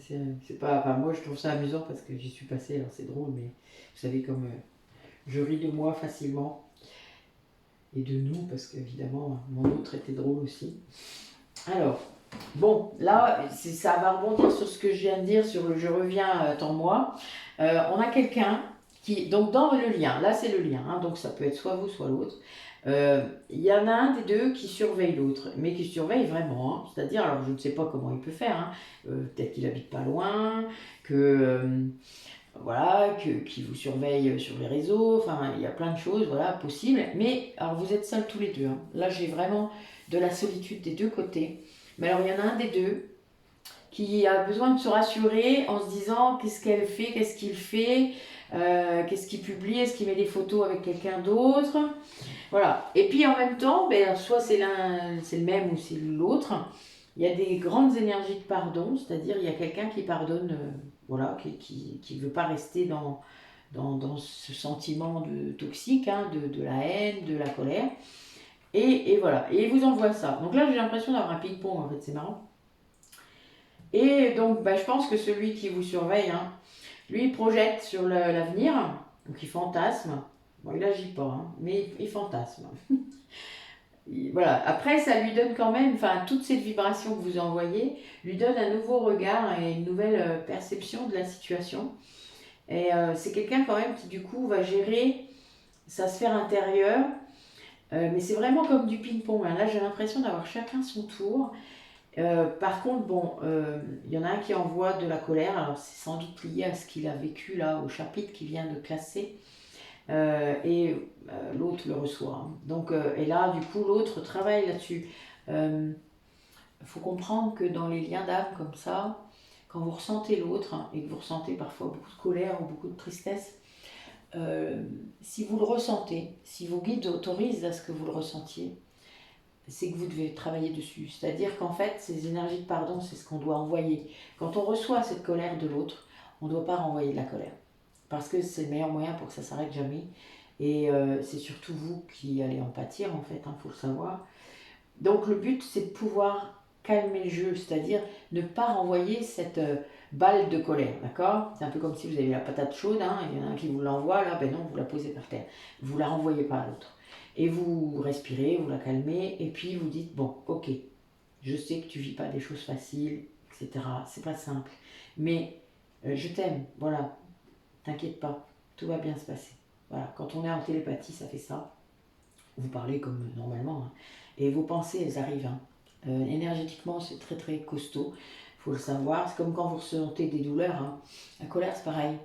C'est pas, enfin, moi je trouve ça amusant parce que j'y suis passée, alors c'est drôle, mais vous savez comme je ris de moi facilement et de nous parce qu'évidemment mon autre était drôle aussi. Alors, bon, là ça va rebondir sur ce que je viens de dire sur le je reviens, attends-moi. On a quelqu'un qui, donc dans le lien, là c'est le lien, donc ça peut être soit vous soit l'autre. Il y en a un des deux qui surveille l'autre, mais qui surveille vraiment. C'est-à-dire, alors je ne sais pas comment il peut faire. Peut-être qu'il habite pas loin, qu'il vous surveille sur les réseaux. Enfin, il y a plein de choses, possibles. Mais alors vous êtes seuls tous les deux. Là, j'ai vraiment de la solitude des deux côtés. Mais alors il y en a un des deux qui a besoin de se rassurer en se disant qu'est-ce qu'elle fait, qu'est-ce qu'il fait, qu'est-ce qu'il publie, est-ce qu'il met des photos avec quelqu'un d'autre. Voilà. Et puis en même temps, soit c'est le même ou c'est l'autre. Il y a des grandes énergies de pardon, c'est-à-dire il y a quelqu'un qui pardonne, qui ne veut pas rester dans ce sentiment toxique, de la haine, de la colère. Et voilà. Et il vous envoie ça. Donc là, j'ai l'impression d'avoir un ping-pong, en fait, c'est marrant. Et donc, je pense que celui qui vous surveille, lui, il projette sur l'avenir, donc il fantasme. Bon, il n'agit pas, mais il fantasme. Voilà. Après, ça lui donne quand même, enfin, toute cette vibration que vous envoyez, lui donne un nouveau regard et une nouvelle perception de la situation. Et c'est quelqu'un quand même qui, du coup, va gérer sa sphère intérieure. Mais c'est vraiment comme du ping-pong, hein. Là, j'ai l'impression d'avoir chacun son tour. Par contre, bon, il y en a un qui envoie de la colère. Alors, c'est sans doute lié à ce qu'il a vécu là, au chapitre qu'il vient de classer. Et l'autre le reçoit, hein. Donc, et là, du coup, l'autre travaille là-dessus. Il faut comprendre que dans les liens d'âme comme ça, quand vous ressentez l'autre, hein, et que vous ressentez parfois beaucoup de colère ou beaucoup de tristesse, si vous le ressentez, si vos guides autorisent à ce que vous le ressentiez, c'est que vous devez travailler dessus. C'est-à-dire qu'en fait, ces énergies de pardon, c'est ce qu'on doit envoyer. Quand on reçoit cette colère de l'autre, on ne doit pas renvoyer de la colère. Parce que c'est le meilleur moyen pour que ça s'arrête jamais. Et c'est surtout vous qui allez en pâtir, en fait, faut le savoir. Donc le but, c'est de pouvoir calmer le jeu, c'est-à-dire ne pas renvoyer cette balle de colère, d'accord? C'est un peu comme si vous avez la patate chaude, hein, il y en a un qui vous l'envoie, là, ben non, vous la posez par terre. Vous la renvoyez pas à l'autre. Et vous respirez, vous la calmez, et puis vous dites, bon, ok, je sais que tu vis pas des choses faciles, etc. C'est pas simple. Mais je t'aime, voilà, t'inquiète pas, tout va bien se passer. Voilà, quand on est en télépathie, ça fait ça. Vous parlez comme normalement, hein. Et vos pensées, elles arrivent, hein. Énergétiquement, c'est très très costaud, il faut le savoir. C'est comme quand vous ressentez des douleurs, hein. La colère, c'est pareil.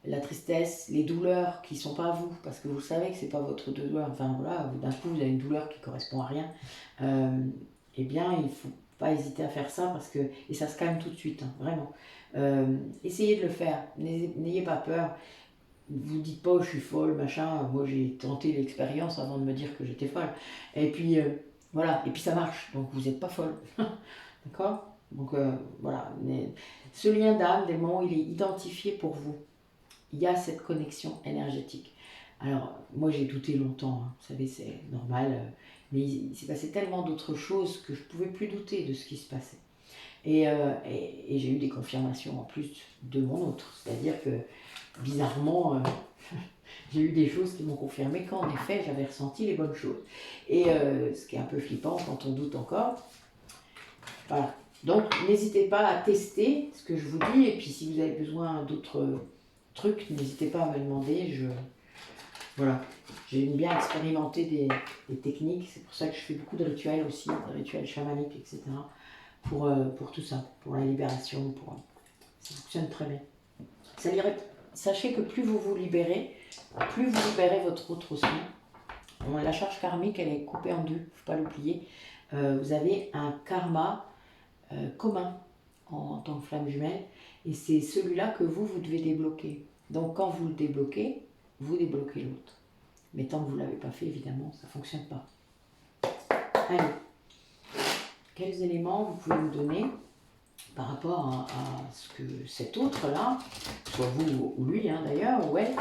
La tristesse, les douleurs qui ne sont pas à vous, parce que vous savez que c'est pas votre douleur. Enfin voilà, d'un coup, vous avez une douleur qui correspond à rien. Eh bien, il ne faut pas hésiter à faire ça, parce que, et ça se calme tout de suite, hein, vraiment. Essayez de le faire, n'ayez pas peur. Vous dites pas, oh, je suis folle, machin. Moi, j'ai tenté l'expérience avant de me dire que j'étais folle. Et puis, voilà. Et puis, ça marche. Donc, vous n'êtes pas folle. D'accord? Donc, voilà. Mais ce lien d'âme, des moments où il est identifié pour vous, il y a cette connexion énergétique. Alors, moi, j'ai douté longtemps. Hein. Vous savez, c'est normal. Mais il s'est passé tellement d'autres choses que je ne pouvais plus douter de ce qui se passait. Et j'ai eu des confirmations en plus de mon autre. C'est-à-dire que, bizarrement, j'ai eu des choses qui m'ont confirmé qu'en effet, j'avais ressenti les bonnes choses. Et ce qui est un peu flippant quand on doute encore. Voilà. Donc, n'hésitez pas à tester ce que je vous dis. Et puis, si vous avez besoin d'autres trucs, n'hésitez pas à me demander. Voilà. J'aime bien expérimenter des techniques. C'est pour ça que je fais beaucoup de rituels aussi, des rituels chamaniques, etc. Pour tout ça, pour la libération. Ça fonctionne très bien. Sachez que plus vous vous libérez, plus vous libérez votre autre aussi. La charge karmique, elle est coupée en deux, il ne faut pas l'oublier. Vous avez un karma commun en tant que flamme jumelle, et c'est celui-là que vous devez débloquer. Donc quand vous le débloquez, vous débloquez l'autre. Mais tant que vous ne l'avez pas fait, évidemment, ça ne fonctionne pas. Allez, quels éléments vous pouvez nous donner par rapport à ce que cet autre-là, soit vous ou lui hein, d'ailleurs, ouais,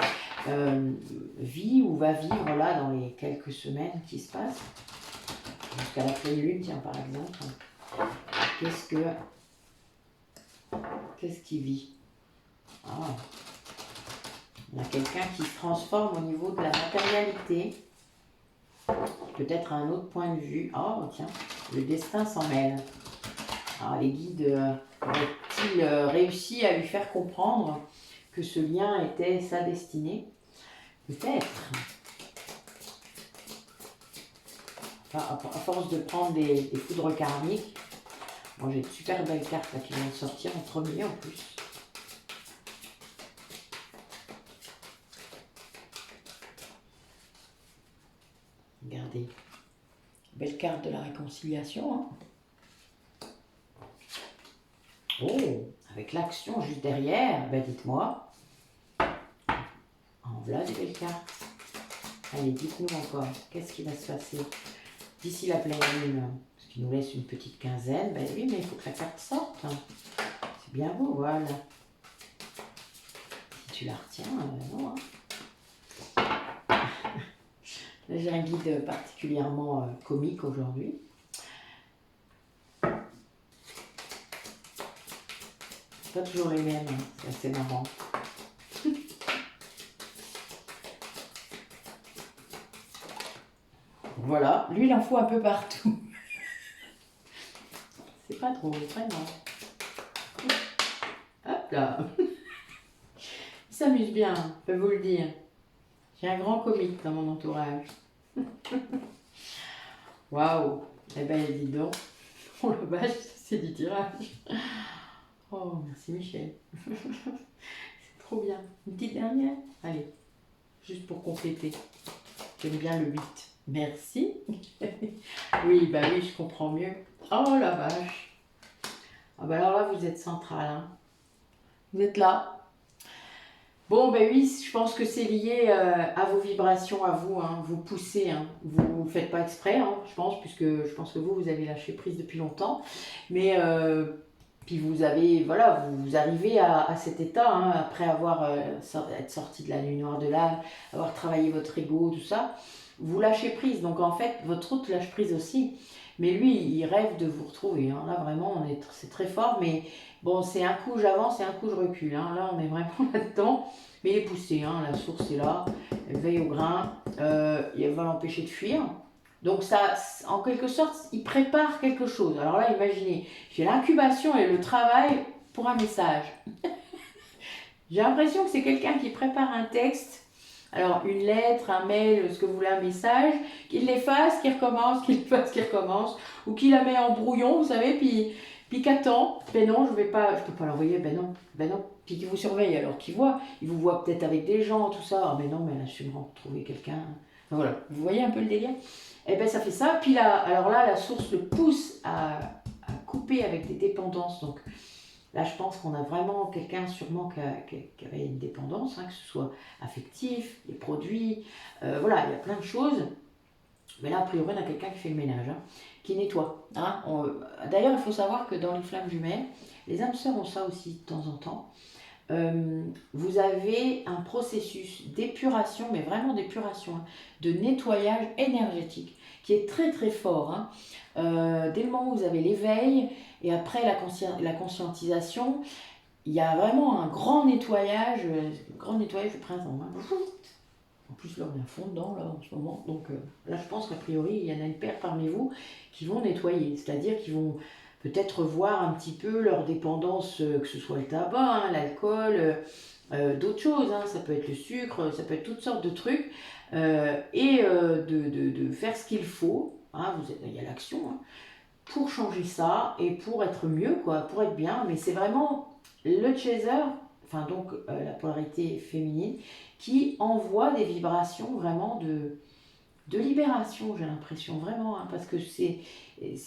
vit ou va vivre là dans les quelques semaines qui se passent, jusqu'à la pleine lune, tiens, par exemple. Qu'est-ce qu'il vit? Ah, il y a quelqu'un qui se transforme au niveau de la matérialité, peut-être à un autre point de vue. Oh, tiens, le destin s'en mêle. Alors, les guides auraient-ils réussi à lui faire comprendre que ce lien était sa destinée? Peut-être. Enfin, à force de prendre des foudres karmiques, moi j'ai de super belles cartes là, qui vont sortir en premier en plus. Regardez. Belle carte de la réconciliation. Hein. Oh, avec l'action juste derrière, ben dites-moi. En voilà des belles cartes. Allez, dites-nous encore, qu'est-ce qui va se passer d'ici la pleine lune? Ce qui nous laisse une petite quinzaine. Ben oui, mais il faut que la carte sorte. C'est bien beau, voilà. Si tu la retiens, non. Hein. Là, j'ai un guide particulièrement comique aujourd'hui. Pas toujours les mêmes, hein. C'est assez marrant. voilà, lui il en faut un peu partout. C'est pas drôle, vraiment. Hop là. Il s'amuse bien, je peux vous le dire. J'ai un grand comique dans mon entourage. Waouh. Eh ben, dis donc. Oh la vache, c'est du tirage. Oh, merci Michel. C'est trop bien. Une petite dernière? Allez, juste pour compléter. J'aime bien le 8. Merci. Oui, bah oui, je comprends mieux. Oh la vache. Ah bah alors là, vous êtes central. Hein. Vous êtes là. Bon, ben oui, je pense que c'est lié à vos vibrations, à vous. Hein. Vous poussez. Hein. Vous ne faites pas exprès, hein, je pense, puisque je pense que vous avez lâché prise depuis longtemps. Mais puis vous avez, voilà, vous arrivez à cet état, hein, après avoir être sorti de la nuit noire de l'âme, avoir travaillé votre ego, tout ça. Vous lâchez prise. Donc en fait, votre autre lâche prise aussi. Mais lui, il rêve de vous retrouver. Hein. Là, vraiment, c'est très fort. Mais bon, c'est un coup j'avance et un coup je recule. Hein. Là, on est vraiment là-dedans. Mais il est poussé. Hein. La source est là. Elle veille au grain. Elle va l'empêcher de fuir. Donc ça, en quelque sorte, il prépare quelque chose. Alors là, imaginez, j'ai l'incubation et le travail pour un message. J'ai l'impression que c'est quelqu'un qui prépare un texte. Alors, une lettre, un mail, ce que vous voulez, un message, qu'il l'efface, qu'il recommence, qu'il l'efface, qu'il recommence, ou qu'il la met en brouillon, vous savez, puis qu'attend. Ben non, je peux pas l'envoyer, ben non. Puis qu'il vous surveille, alors qu'il voit, il vous voit peut-être avec des gens, tout ça. Ah, mais non, mais elle a su me retrouver quelqu'un. Enfin, voilà, vous voyez un peu le délire? Eh ben ça fait ça. Puis là, alors là, la source le pousse à couper avec des dépendances. Donc, là, je pense qu'on a vraiment quelqu'un sûrement qui avait une dépendance, hein, que ce soit affectif, les produits, voilà, il y a plein de choses. Mais là, a priori, on a quelqu'un qui fait le ménage, hein, qui nettoie. Hein. D'ailleurs, il faut savoir que dans les flammes jumelles, les âmes sœurs ont ça aussi de temps en temps. Vous avez un processus d'épuration, mais vraiment d'épuration, hein, de nettoyage énergétique, qui est très très fort. Hein. Dès le moment où vous avez l'éveil, et après la conscientisation, il y a vraiment un grand nettoyage du printemps. Hein. En plus, là, on est à fond dedans, là, en ce moment. Donc, là, je pense qu'a priori, il y en a une paire parmi vous qui vont nettoyer. C'est-à-dire qu'ils vont peut-être voir un petit peu leur dépendance, que ce soit le tabac, hein, l'alcool, d'autres choses. Hein. Ça peut être le sucre, ça peut être toutes sortes de trucs. De faire ce qu'il faut. Hein. Il y a l'action, hein, pour changer ça et pour être mieux, quoi, pour être bien. Mais c'est vraiment le chaser, enfin donc la polarité féminine, qui envoie des vibrations vraiment de libération, j'ai l'impression, vraiment, hein, parce que c'est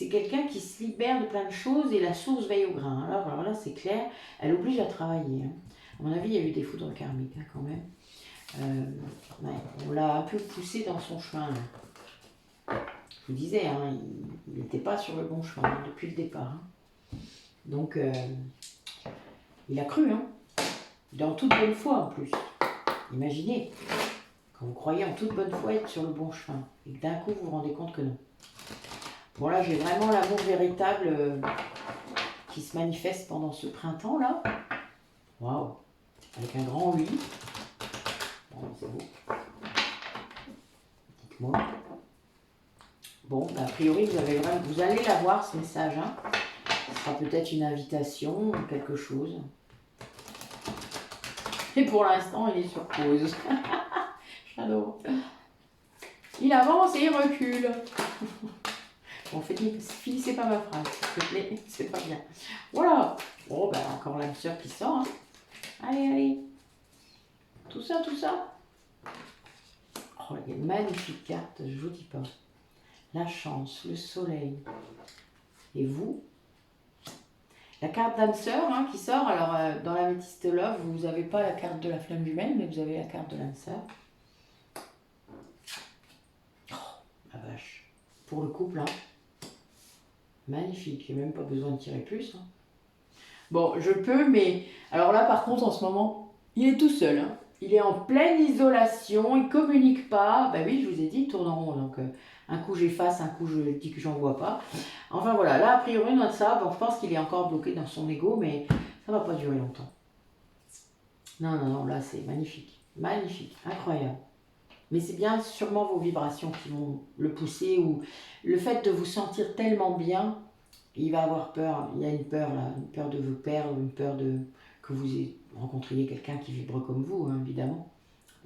quelqu'un qui se libère de plein de choses et la source veille au grain. Alors là, c'est clair, elle oblige à travailler. Hein. À mon avis, il y a eu des foudres karmiques, hein, quand même. Ouais, on l'a un peu poussé dans son chemin. Là. Je vous disais, hein, il n'était pas sur le bon chemin hein, depuis le départ. Hein. Donc, il a cru, hein, dans toute bonne foi en plus. Imaginez, quand vous croyez en toute bonne foi être sur le bon chemin, et que d'un coup vous vous rendez compte que non. Bon là, j'ai vraiment l'amour véritable qui se manifeste pendant ce printemps-là. Waouh, avec un grand oui. Bon, c'est beau. Dites-moi. Bon, a priori, vous allez l'avoir, ce message. Hein. Ce sera peut-être une invitation ou quelque chose. Et pour l'instant, il est sur pause. J'adore. Il avance et il recule. Bon, finissez pas ma phrase, s'il te plaît. C'est pas bien. Voilà. Bon, ben, encore l'âme sœur qui sort. Hein. Allez. Tout ça. Oh, il y a une magnifique carte, je vous dis pas. La chance, le soleil. Et vous? La carte d'âme sœur hein, qui sort. Alors, dans la Métiste Love, vous n'avez pas la carte de la flamme jumelle, mais vous avez la carte de l'âme sœur. Oh, la vache. Pour le couple, hein. Magnifique. J'ai même pas besoin de tirer plus. Hein. Bon, je peux, mais... Alors là, par contre, en ce moment, il est tout seul. Hein. Il est en pleine isolation, il communique pas. Ben oui, je vous ai dit, il tourne en rond. Donc, un coup j'efface, un coup je dis que j'en vois pas. Enfin voilà, là, a priori, on a ça. Bon, je pense qu'il est encore bloqué dans son ego, mais ça va pas durer longtemps. Non, là, c'est magnifique. Magnifique, incroyable. Mais c'est bien sûrement vos vibrations qui vont le pousser, ou le fait de vous sentir tellement bien, il va avoir peur. Il y a une peur là, une peur de vous perdre, une peur de que vous rencontriez quelqu'un qui vibre comme vous, hein, évidemment.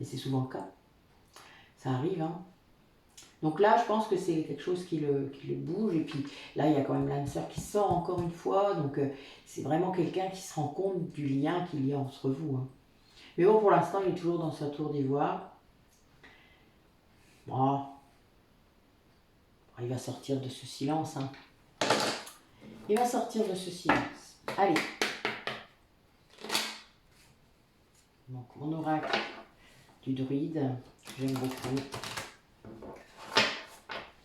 Et c'est souvent le cas. Ça arrive, hein. Donc là, je pense que c'est quelque chose qui le bouge. Et puis là, il y a quand même l'âme sœur qui sort encore une fois. Donc c'est vraiment quelqu'un qui se rend compte du lien qu'il y a entre vous, hein. Mais bon, pour l'instant, il est toujours dans sa tour d'ivoire. Bon, il va sortir de ce silence, hein. Il va sortir de ce silence. Allez. Donc, mon oracle du druide, j'aime beaucoup.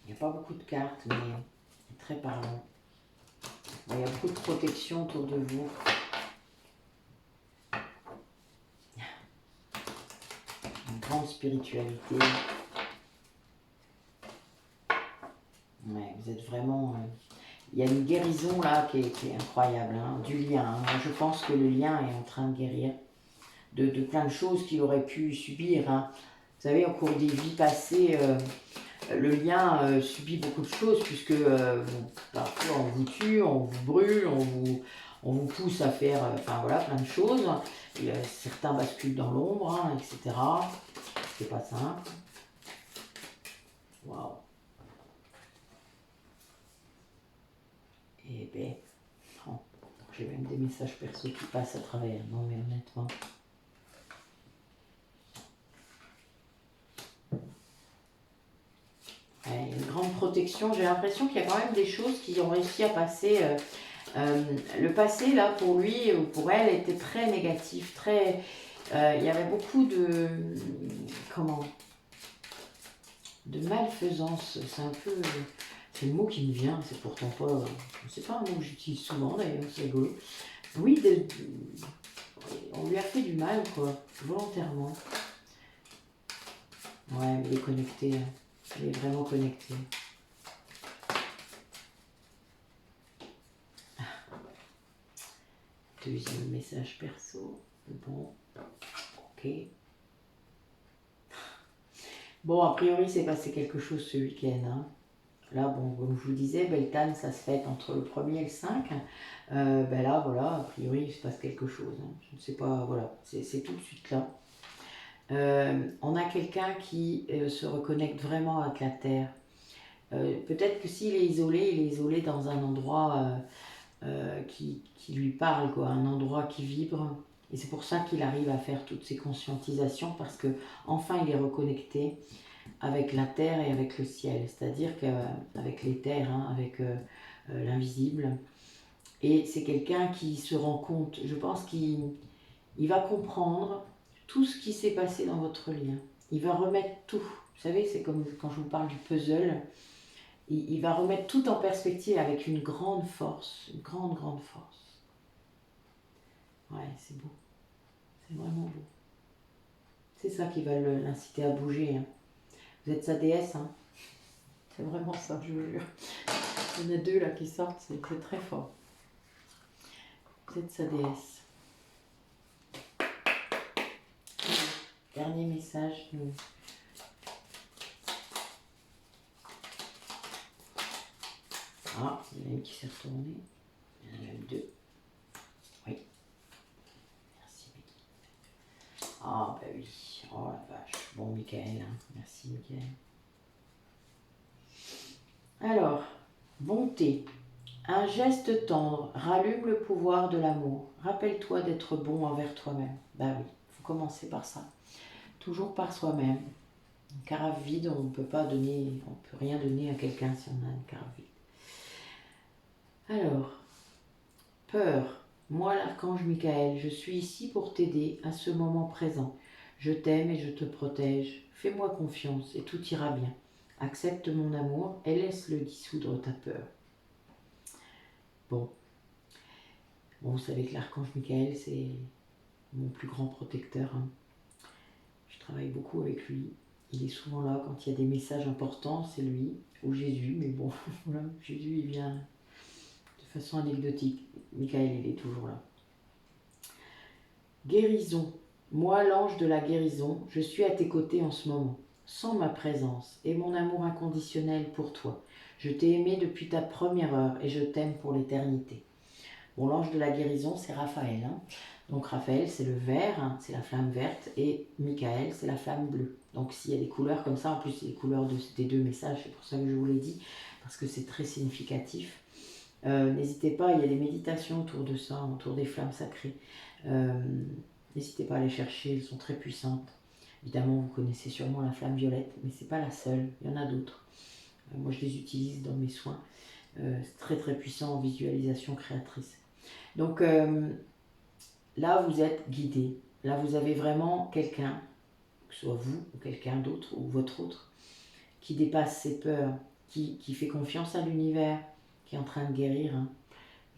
Il n'y a pas beaucoup de cartes, mais il est très parlant. Il y a beaucoup de protection autour de vous. Une grande spiritualité. Ouais, vous êtes vraiment... il y a une guérison là qui est incroyable, hein, du lien. Hein. Je pense que le lien est en train de guérir de plein de choses qu'il aurait pu subir, hein. Vous savez, au cours des vies passées, le lien subit beaucoup de choses, puisque parfois on vous tue, on vous brûle, on vous pousse à faire enfin voilà, plein de choses. Et, certains basculent dans l'ombre, hein, etc. C'est pas simple. Waouh. Et ben, oh, j'ai même des messages perso qui passent à travers. Non mais honnêtement. Ouais, une grande protection. J'ai l'impression qu'il y a quand même des choses qui ont réussi à passer. Le passé, là, pour lui ou pour elle, était très négatif. Très, il y avait beaucoup de... Comment, de malfaisance. C'est un peu... C'est le mot qui me vient. C'est pourtant pas... C'est pas un mot que j'utilise souvent, d'ailleurs. C'est rigolo. Oui, on lui a fait du mal, quoi. Volontairement. Ouais, il est connecté. Il est vraiment connecté. Deuxième message perso. Bon, ok. Bon, a priori, c'est passé quelque chose ce week-end, hein. Là, bon, comme je vous disais, Beltane, ça se fête entre le 1er et le 5. Ben là, voilà, a priori, il se passe quelque chose, hein. Je ne sais pas, voilà, c'est tout de suite là. On a quelqu'un qui se reconnecte vraiment avec la Terre. Peut-être que s'il est isolé dans un endroit qui lui parle, quoi, un endroit qui vibre. Et c'est pour ça qu'il arrive à faire toutes ces conscientisations, parce que enfin il est reconnecté avec la terre et avec le ciel, c'est-à-dire qu'avec les terres, hein, avec l'invisible. Et c'est quelqu'un qui se rend compte, je pense qu'il va comprendre tout ce qui s'est passé dans votre lien. Il va remettre tout. Vous savez, c'est comme quand je vous parle du puzzle. Il va remettre tout en perspective avec une grande force, une grande, grande force. Ouais, c'est beau. C'est vraiment beau. C'est ça qui va l'inciter à bouger, hein. Vous êtes sa déesse, hein. C'est vraiment ça, je vous jure. Il y en a deux là qui sortent, c'est très fort. Vous êtes sa déesse. Dernier message. Ah, il y en a une qui s'est retournée. Il y en a même deux. Oui. Merci, Mickey. Ah, bah oui. Oh la vache. Bon, Michael, hein. Merci, Michael. Alors, bonté. Un geste tendre rallume le pouvoir de l'amour. Rappelle-toi d'être bon envers toi-même. Ben oui, il faut commencer par ça. Toujours par soi-même. Une carafe vide, on ne peut pas donner, on peut rien donner à quelqu'un si on a une carafe vide. Alors, peur. Moi, l'archange Michael, je suis ici pour t'aider à ce moment présent. Je t'aime et je te protège. Fais-moi confiance et tout ira bien. Accepte mon amour et laisse-le dissoudre ta peur. Bon, vous savez que l'archange Michael, c'est mon plus grand protecteur, hein. Je travaille beaucoup avec lui. Il est souvent là quand il y a des messages importants, c'est lui, ou Jésus, mais bon, voilà, Jésus, il vient de façon anecdotique. Michael, il est toujours là. Guérison. Moi, l'ange de la guérison, je suis à tes côtés en ce moment. sans ma présence et mon amour inconditionnel pour toi. Je t'ai aimé depuis ta première heure et je t'aime pour l'éternité. Bon, l'ange de la guérison, c'est Raphaël. Hein. Donc Raphaël, c'est le vert, hein, c'est la flamme verte, et Michael, c'est la flamme bleue. Donc s'il y a des couleurs comme ça, en plus c'est les couleurs des deux messages, c'est pour ça que je vous l'ai dit, parce que c'est très significatif. N'hésitez pas, il y a des méditations autour de ça, autour des flammes sacrées. N'hésitez pas à les chercher, elles sont très puissantes. Évidemment, vous connaissez sûrement la flamme violette, mais ce n'est pas la seule, il y en a d'autres. Moi, je les utilise dans mes soins. C'est très très puissant en visualisation créatrice. Donc là, vous êtes guidé. Là, vous avez vraiment quelqu'un, que ce soit vous ou quelqu'un d'autre ou votre autre, qui dépasse ses peurs, qui fait confiance à l'univers, qui est en train de guérir. Hein.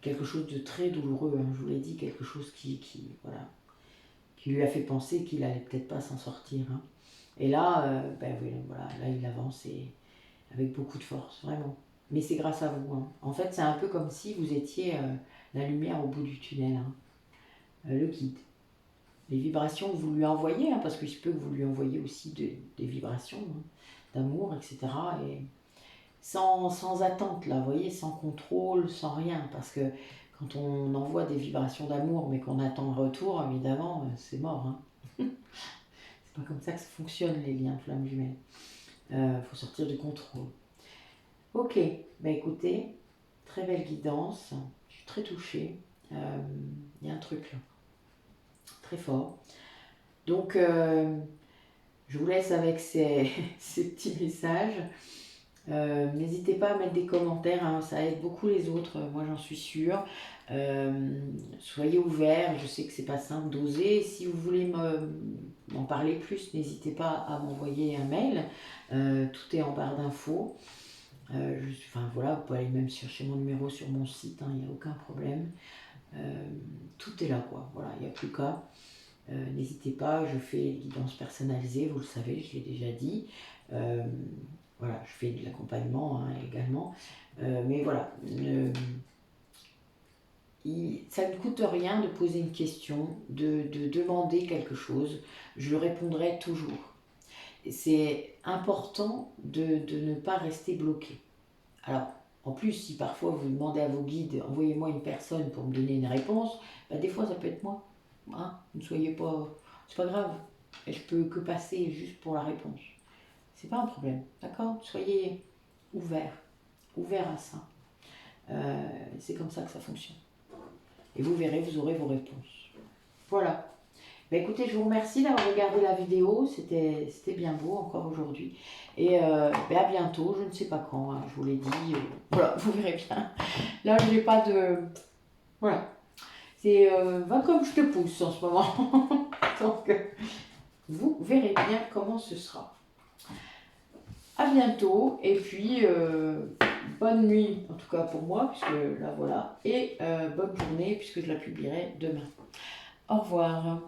Quelque chose de très douloureux, hein, je vous l'ai dit, quelque chose voilà, qui lui a fait penser qu'il allait peut-être pas s'en sortir. Hein. Et là, oui, voilà, là, il avance et avec beaucoup de force, vraiment. Mais c'est grâce à vous. Hein. En fait, c'est un peu comme si vous étiez la lumière au bout du tunnel, hein. Le guide. Les vibrations que vous lui envoyez, hein, parce qu'il se peut que vous lui envoyez aussi des vibrations hein, d'amour, etc. Et sans attente, là, vous voyez, sans contrôle, sans rien. Parce que quand on envoie des vibrations d'amour, mais qu'on attend le retour, évidemment, c'est mort. Hein. C'est pas comme ça que ça fonctionne, les liens flammes jumelles. Faut sortir du contrôle. Ok, écoutez, très belle guidance. Je suis très touchée. Il y a un truc là, très fort. Donc, je vous laisse avec ces petits messages. N'hésitez pas à mettre des commentaires, hein, ça aide beaucoup les autres, moi j'en suis sûre. Soyez ouverts, je sais que c'est pas simple d'oser. Si vous voulez m'en parler plus, n'hésitez pas à m'envoyer un mail. Tout est en barre d'infos. Voilà, vous pouvez aller même chercher mon numéro sur mon site, il n'y a aucun problème. Tout est là, quoi. Voilà, il n'y a plus qu'à. N'hésitez pas, je fais des guidances personnalisées, vous le savez, je l'ai déjà dit. Voilà, je fais de l'accompagnement également. Mais voilà, ça ne coûte rien de poser une question, de demander quelque chose. Je répondrai toujours. C'est important de ne pas rester bloqué. Alors, en plus, si parfois vous demandez à vos guides, envoyez-moi une personne pour me donner une réponse, des fois ça peut être moi. Hein, ne soyez pas... C'est pas grave. Et je peux que passer juste pour la réponse. C'est pas un problème, d'accord? Soyez ouverts à ça. C'est comme ça que ça fonctionne. Et vous verrez, vous aurez vos réponses. Voilà. Écoutez, je vous remercie d'avoir regardé la vidéo. C'était bien beau encore aujourd'hui. Et à bientôt, je ne sais pas quand, hein, je vous l'ai dit. Voilà, vous verrez bien. Là, je n'ai pas de... Voilà. C'est va comme je te pousse en ce moment. Donc, vous verrez bien comment ce sera. À bientôt. Et puis, bonne nuit, en tout cas pour moi, puisque là, voilà. Et bonne journée, puisque je la publierai demain. Au revoir.